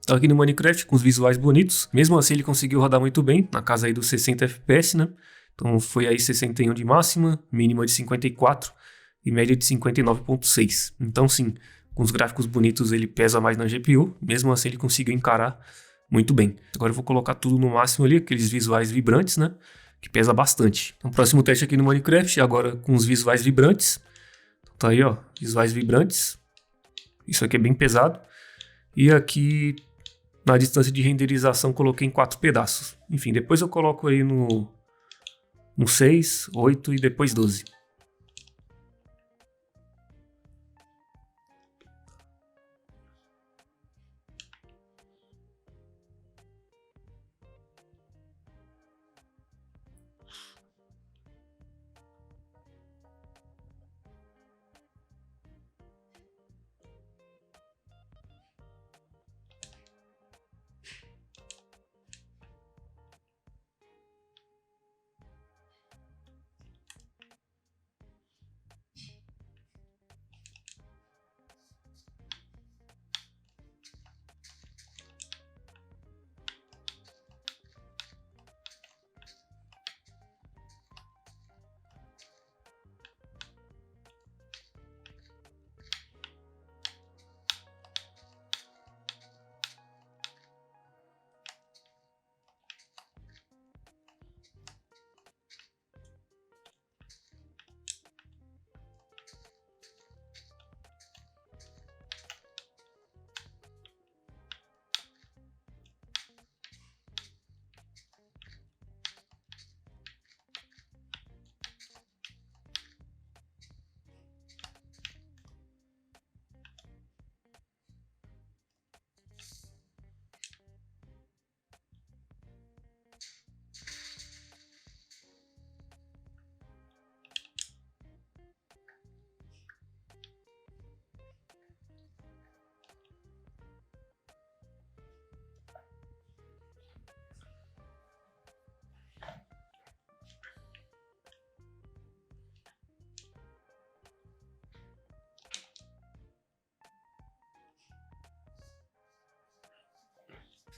Tá aqui no Minecraft com os visuais bonitos. Mesmo assim ele conseguiu rodar muito bem, na casa aí dos 60 FPS, né? Então foi aí 61 de máxima, mínima de 54 e média de 59.6. Então sim, com os gráficos bonitos ele pesa mais na GPU, mesmo assim ele conseguiu encarar muito bem. Agora eu vou colocar tudo no máximo ali, aqueles visuais vibrantes, né? Que pesa bastante. Então próximo teste aqui no Minecraft, agora com os visuais vibrantes. Então, tá aí, ó, visuais vibrantes. Isso aqui é bem pesado. E aqui na distância de renderização coloquei em 4 pedaços. Enfim, depois eu coloco aí no 6, 8 e depois 12.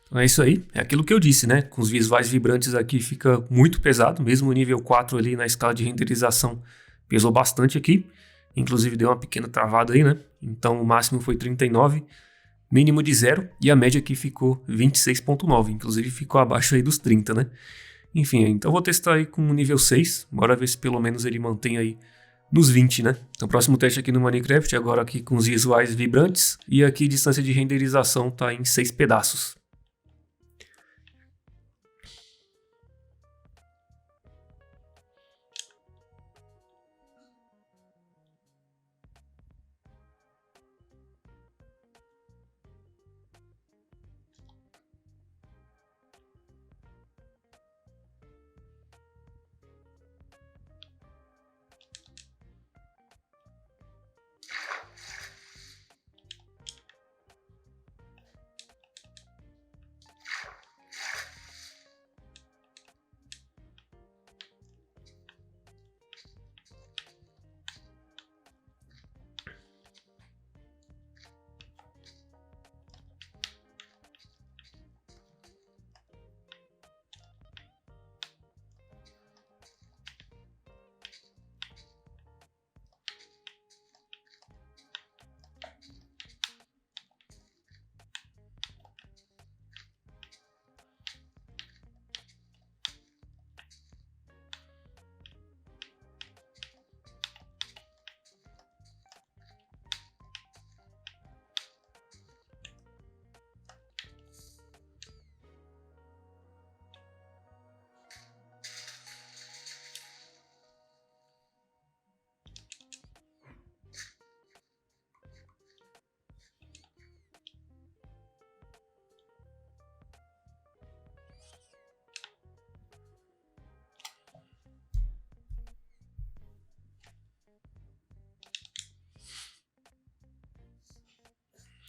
Então é isso aí, é aquilo que eu disse, né? Com os visuais vibrantes aqui fica muito pesado, mesmo o nível 4 ali na escala de renderização pesou bastante aqui. Inclusive deu uma pequena travada aí, né? Então o máximo foi 39, mínimo de 0 e a média aqui ficou 26.9, inclusive ficou abaixo aí dos 30, né? Enfim, então eu vou testar aí com o nível 6, bora ver se pelo menos ele mantém aí nos 20, né? Então próximo teste aqui no Minecraft, agora aqui com os visuais vibrantes e aqui distância de renderização tá em 6 pedaços.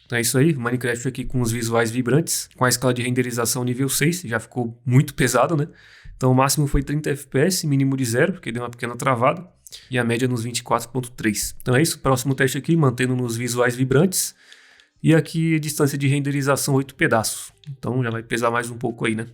Então é isso aí, Minecraft aqui com os visuais vibrantes, com a escala de renderização nível 6, já ficou muito pesado, né? Então o máximo foi 30 FPS, mínimo de 0, porque deu uma pequena travada, e a média nos 24.3. Então é isso, próximo teste aqui, mantendo nos visuais vibrantes, E aqui a distância de renderização 8 pedaços. Então já vai pesar mais um pouco aí, né?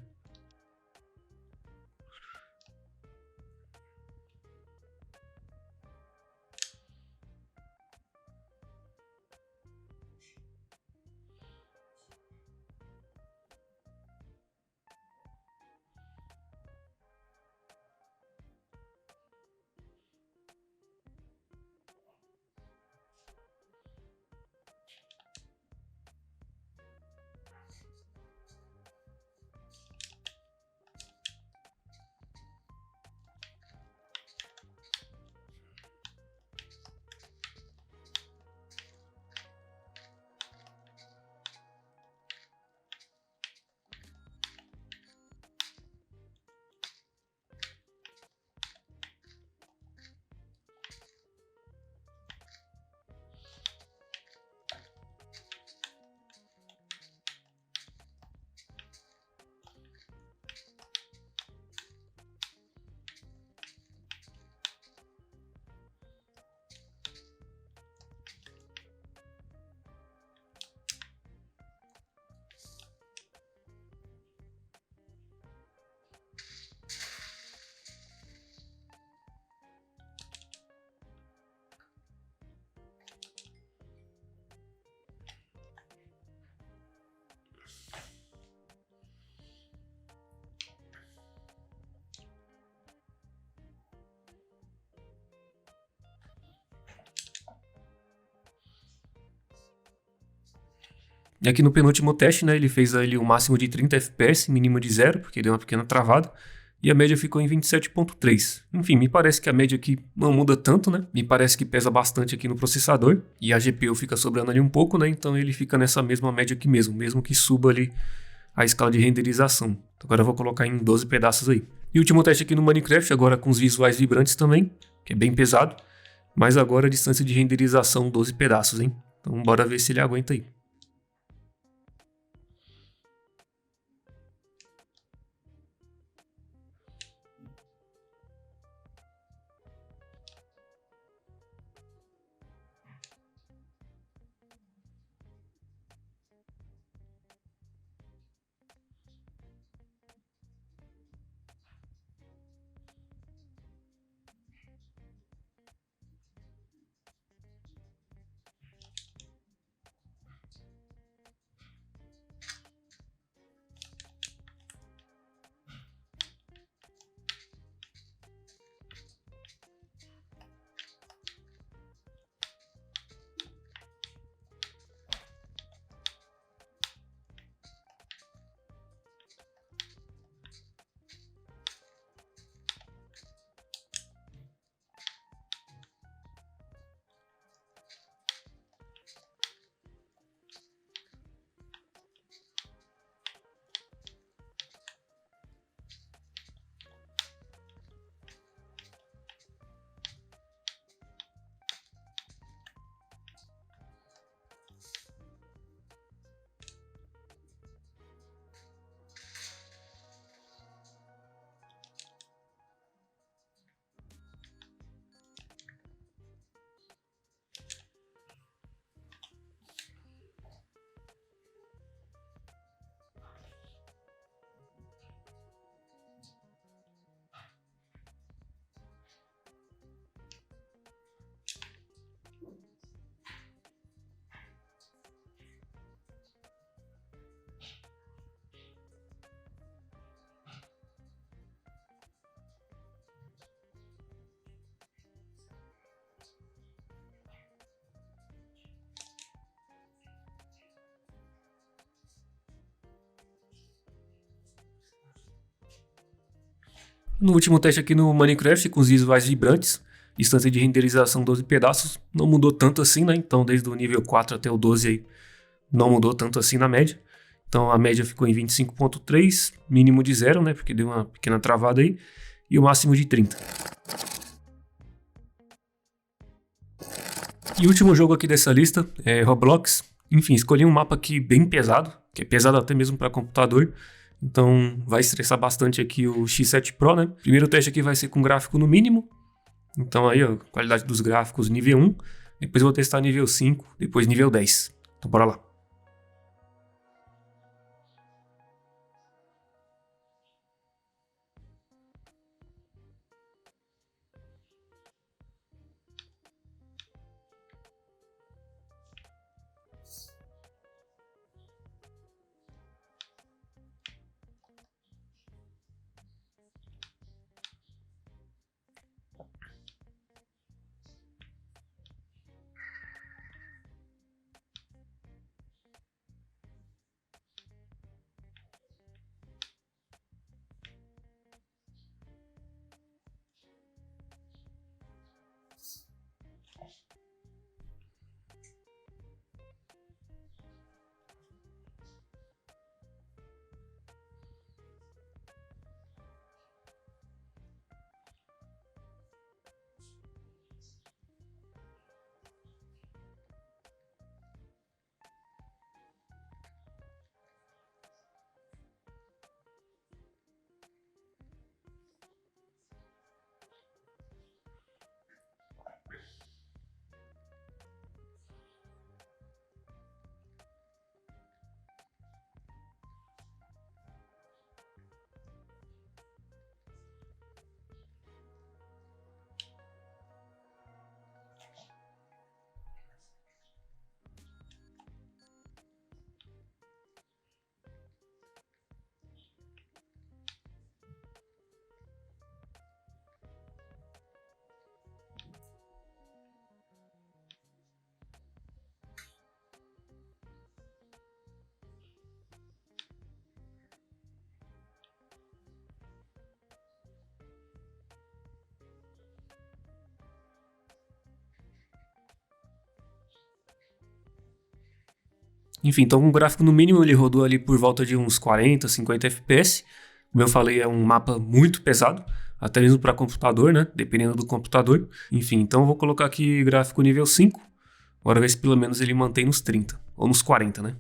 E aqui no penúltimo teste, né, ele fez ali o máximo de 30 FPS, mínimo de 0, porque deu uma pequena travada, e a média ficou em 27.3. Enfim, me parece que a média aqui não muda tanto, né? Me parece que pesa bastante aqui no processador, e a GPU fica sobrando ali um pouco, né? Então ele fica nessa mesma média aqui mesmo que suba ali a escala de renderização. Então, agora eu vou colocar em 12 pedaços aí. E o último teste aqui no Minecraft, agora com os visuais vibrantes também, que é bem pesado, mas agora a distância de renderização 12 pedaços, hein? Então bora ver se ele aguenta aí. No último teste aqui no Minecraft, com os visuais vibrantes, distância de renderização 12 pedaços, não mudou tanto assim, né? Então, desde o nível 4 até o 12 aí, não mudou tanto assim na média. Então, a média ficou em 25.3, mínimo de 0, né? Porque deu uma pequena travada aí, e o máximo de 30. E o último jogo aqui dessa lista é Roblox. Enfim, escolhi um mapa aqui bem pesado, que é pesado até mesmo para computador. Então vai estressar bastante aqui o X7 Pro, né? Primeiro teste aqui vai ser com gráfico no mínimo. Então aí, ó, qualidade dos gráficos nível 1. Depois eu vou testar nível 5, depois nível 10. Então bora lá. Enfim, então o gráfico no mínimo ele rodou ali por volta de uns 40, 50 FPS. Como eu falei, é um mapa muito pesado, até mesmo para computador, né? Dependendo do computador. Enfim, então eu vou colocar aqui gráfico nível 5. Bora ver se pelo menos ele mantém nos 30, ou nos 40, né?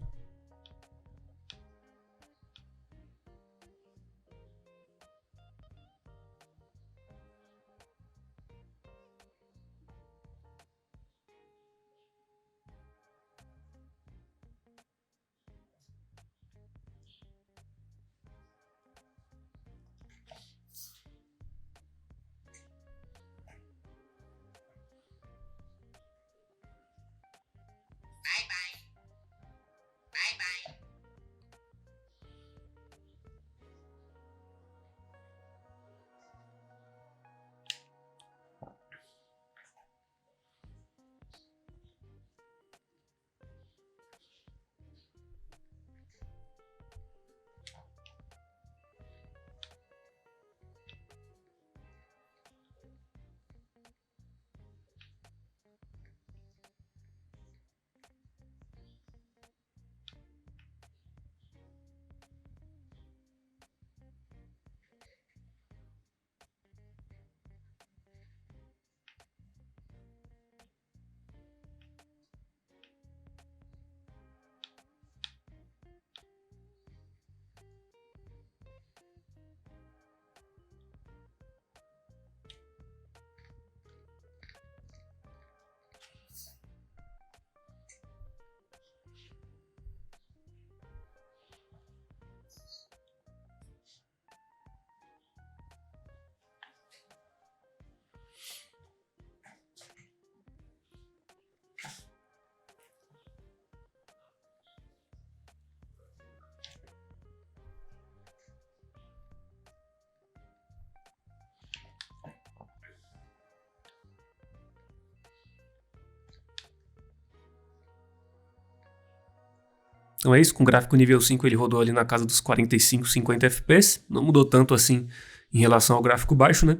Então é isso, com o gráfico nível 5 ele rodou ali na casa dos 45, 50 FPS. Não mudou tanto assim em relação ao gráfico baixo, né?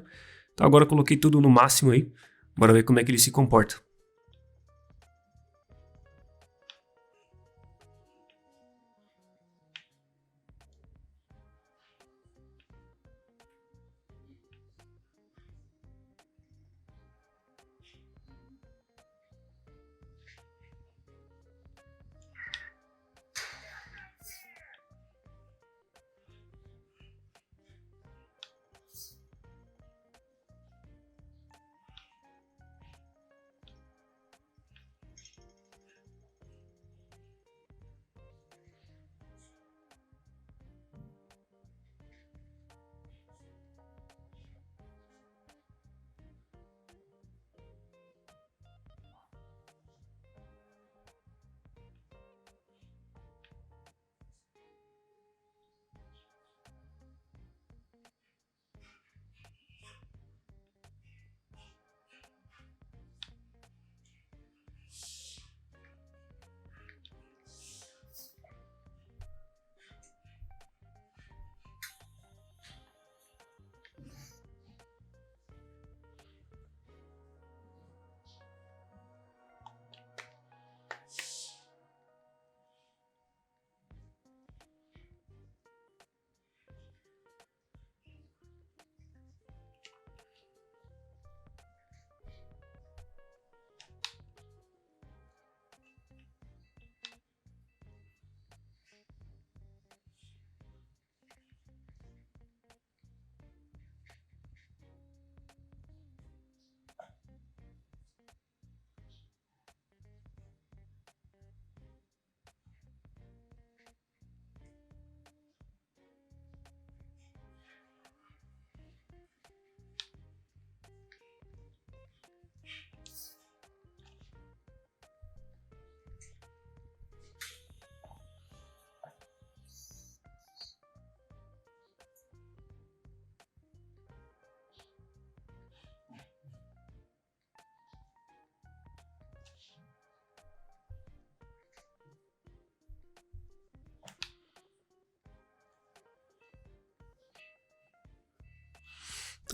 Então agora eu coloquei tudo no máximo aí. Bora ver como é que ele se comporta.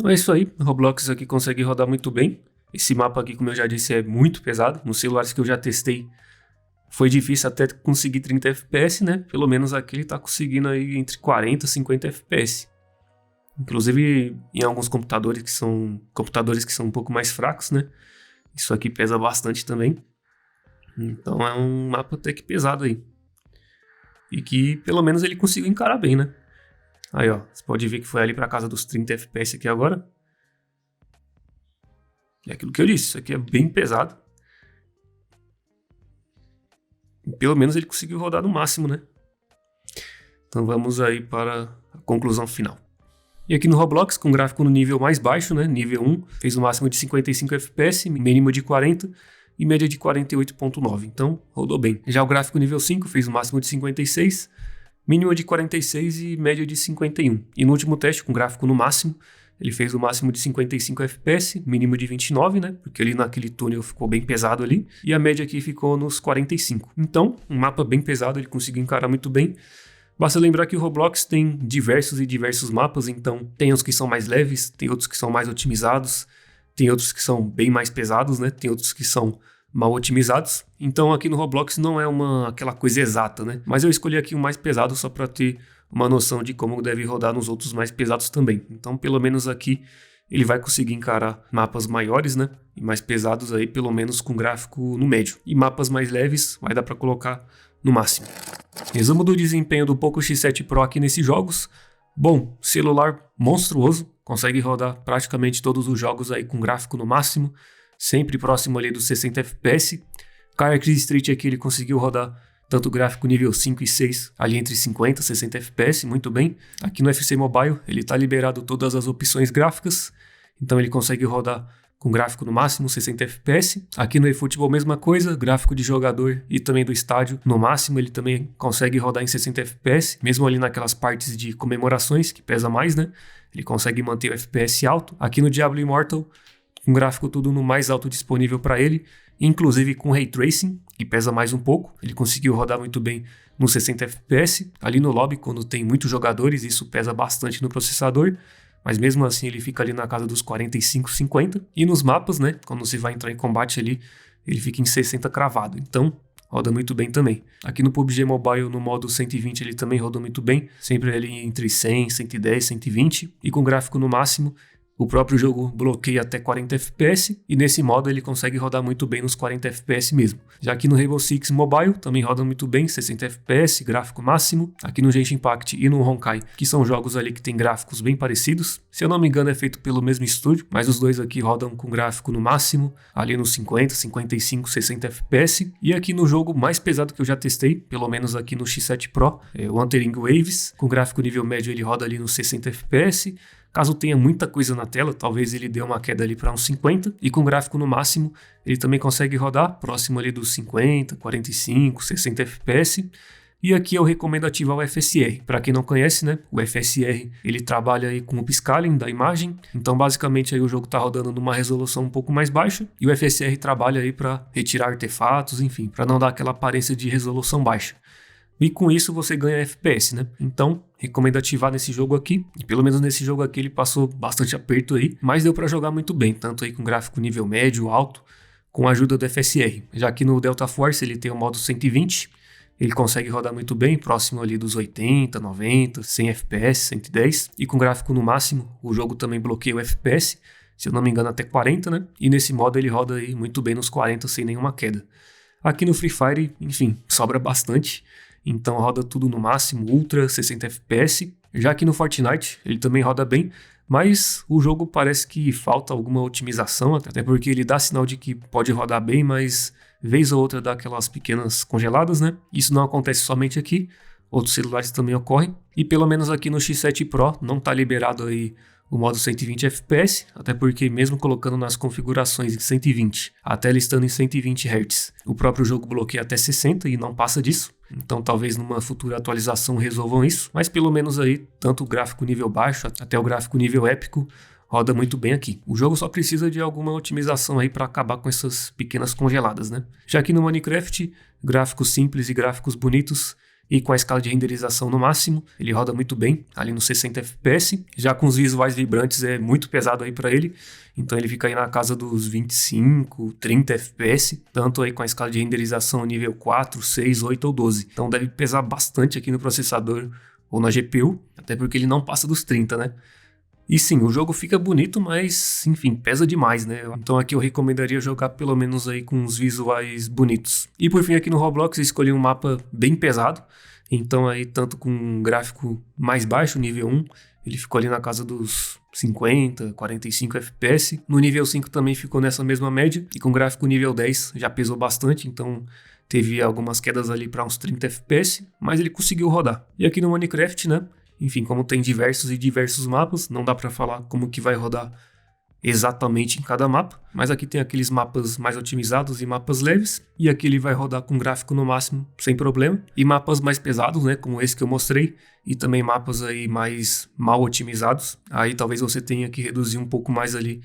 Então é isso aí, o Roblox aqui consegue rodar muito bem. Esse mapa aqui, como eu já disse, é muito pesado. Nos celulares que eu já testei, Foi difícil até conseguir 30 FPS, né? Pelo menos aqui ele tá conseguindo aí entre 40 e 50 FPS. Inclusive em alguns computadores que são um pouco mais fracos, né? Isso aqui pesa bastante também. Então é um mapa até que pesado aí. E que pelo menos ele conseguiu encarar bem, né? Aí, ó, você pode ver que foi ali pra casa dos 30 FPS aqui agora. É aquilo que eu disse, isso aqui é bem pesado. E pelo menos ele conseguiu rodar no máximo, né? Então vamos aí para a conclusão final. E aqui no Roblox, com gráfico no nível mais baixo, né? Nível 1, fez o máximo de 55 FPS, mínimo de 40 e média de 48.9. Então, rodou bem. Já o gráfico nível 5 fez o máximo de 56, mínimo de 46 e média de 51. E no último teste, com gráfico no máximo, ele fez o máximo de 55 FPS, mínimo de 29, né? Porque ali naquele túnel ficou bem pesado ali. E a média aqui ficou nos 45. Então, um mapa bem pesado, ele conseguiu encarar muito bem. Basta lembrar que o Roblox tem diversos mapas, então tem uns que são mais leves, tem outros que são mais otimizados, tem outros que são bem mais pesados, né? Tem outros que são mal otimizados. Então aqui no Roblox não é aquela coisa exata, né? Mas eu escolhi aqui o mais pesado só para ter uma noção de como deve rodar nos outros mais pesados também. Então pelo menos aqui ele vai conseguir encarar mapas maiores, né? E mais pesados aí, pelo menos com gráfico no médio. E mapas mais leves vai dar para colocar no máximo. Resumo do desempenho do Poco X7 Pro aqui nesses jogos. Bom, celular monstruoso, consegue rodar praticamente todos os jogos aí com gráfico no máximo, sempre próximo ali dos 60 FPS. Car Cruise Street aqui ele conseguiu rodar tanto gráfico nível 5 e 6, ali entre 50 e 60 FPS, muito bem. Aqui no FC Mobile ele está liberado todas as opções gráficas, então ele consegue rodar com gráfico no máximo 60 FPS. Aqui no eFootball mesma coisa, gráfico de jogador e também do estádio no máximo ele também consegue rodar em 60 FPS, mesmo ali naquelas partes de comemorações que pesa mais, né? Ele consegue manter o FPS alto. Aqui no Diablo Immortal, com gráfico tudo no mais alto disponível para ele, inclusive com Ray Tracing, que pesa mais um pouco. Ele conseguiu rodar muito bem no 60 FPS. Ali no lobby, quando tem muitos jogadores, isso pesa bastante no processador, mas mesmo assim ele fica ali na casa dos 45, 50. E nos mapas, né, quando você vai entrar em combate ali, ele fica em 60 cravado. Então, roda muito bem também. Aqui no PUBG Mobile, no modo 120, ele também roda muito bem. Sempre ali entre 100, 110, 120. E com gráfico no máximo, o próprio jogo bloqueia até 40 FPS. E nesse modo ele consegue rodar muito bem nos 40 FPS mesmo. Já aqui no Rainbow Six Mobile, também roda muito bem, 60 FPS, gráfico máximo. Aqui no Genshin Impact e no Honkai, que são jogos ali que tem gráficos bem parecidos. Se eu não me engano é feito pelo mesmo estúdio, mas os dois aqui rodam com gráfico no máximo, ali nos 50, 55, 60 FPS. E aqui no jogo mais pesado que eu já testei, pelo menos aqui no X7 Pro, é o Wuthering Waves. Com gráfico nível médio ele roda ali nos 60 FPS. Caso tenha muita coisa na tela, talvez ele dê uma queda ali para uns 50. E com gráfico no máximo, ele também consegue rodar próximo ali dos 50, 45, 60 FPS. E aqui eu recomendo ativar o FSR. Para quem não conhece, né, o FSR ele trabalha aí com o upscaling da imagem. Então basicamente aí o jogo está rodando numa resolução um pouco mais baixa. E o FSR trabalha aí para retirar artefatos, enfim, para não dar aquela aparência de resolução baixa. E com isso você ganha FPS, né? Então, recomendo ativar nesse jogo aqui. E pelo menos nesse jogo aqui ele passou bastante aperto aí, mas deu para jogar muito bem, tanto aí com gráfico nível médio, alto, com a ajuda do FSR. Já que no Delta Force ele tem o modo 120, ele consegue rodar muito bem, próximo ali dos 80, 90, 100 FPS, 110. E com gráfico no máximo, o jogo também bloqueia o FPS, se eu não me engano até 40, né? E nesse modo ele roda aí muito bem nos 40 sem nenhuma queda. Aqui no Free Fire, enfim, sobra bastante. Então roda tudo no máximo, ultra, 60 FPS. Já que no Fortnite ele também roda bem, mas o jogo parece que falta alguma otimização, até porque ele dá sinal de que pode rodar bem, mas vez ou outra dá aquelas pequenas congeladas, né? Isso não acontece somente aqui, outros celulares também ocorrem. E pelo menos aqui no X7 Pro não está liberado aí o modo 120 FPS, até porque mesmo colocando nas configurações de 120, a tela estando em 120 Hz, o próprio jogo bloqueia até 60 e não passa disso. Então talvez numa futura atualização resolvam isso, mas pelo menos aí, tanto o gráfico nível baixo até o gráfico nível épico, roda muito bem aqui. O jogo só precisa de alguma otimização aí para acabar com essas pequenas congeladas, né? Já que no Minecraft, gráficos simples e gráficos bonitos, e com a escala de renderização no máximo, ele roda muito bem, ali nos 60 FPS. Já com os visuais vibrantes é muito pesado aí para ele, então ele fica aí na casa dos 25, 30 FPS, tanto aí com a escala de renderização nível 4, 6, 8 ou 12. Então deve pesar bastante aqui no processador ou na GPU, até porque ele não passa dos 30, né? E sim, o jogo fica bonito, mas, enfim, pesa demais, né? Então aqui eu recomendaria jogar pelo menos aí com os visuais bonitos. E por fim aqui no Roblox eu escolhi um mapa bem pesado, então aí tanto com um gráfico mais baixo, nível 1, ele ficou ali na casa dos 50, 45 FPS. No nível 5 também ficou nessa mesma média, e com gráfico nível 10 já pesou bastante, então teve algumas quedas ali para uns 30 FPS, mas ele conseguiu rodar. E aqui no Minecraft, né? Enfim, como tem diversos e diversos mapas, não dá para falar como que vai rodar exatamente em cada mapa, mas aqui tem aqueles mapas mais otimizados e mapas leves, e aqui ele vai rodar com gráfico no máximo, sem problema, e mapas mais pesados, né, como esse que eu mostrei, e também mapas aí mais mal otimizados, aí talvez você tenha que reduzir um pouco mais ali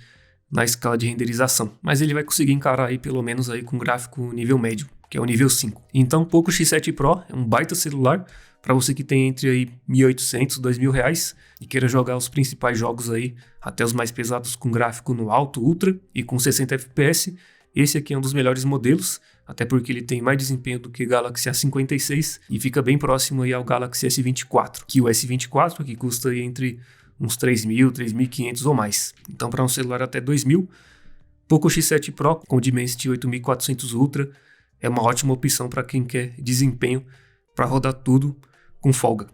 na escala de renderização, mas ele vai conseguir encarar aí pelo menos aí com gráfico nível médio, que é o nível 5. Então, Poco X7 Pro é um baita celular, para você que tem entre aí 1.800, R$ 2.000 e queira jogar os principais jogos aí, até os mais pesados com gráfico no alto, ultra e com 60 FPS, esse aqui é um dos melhores modelos, até porque ele tem mais desempenho do que o Galaxy A56 e fica bem próximo aí ao Galaxy S24, que o S24 que custa aí entre uns 3.000, 3.500 ou mais. Então para um celular até 2.000, Poco X7 Pro com Dimensity 8400 Ultra é uma ótima opção para quem quer desempenho para rodar tudo com folga.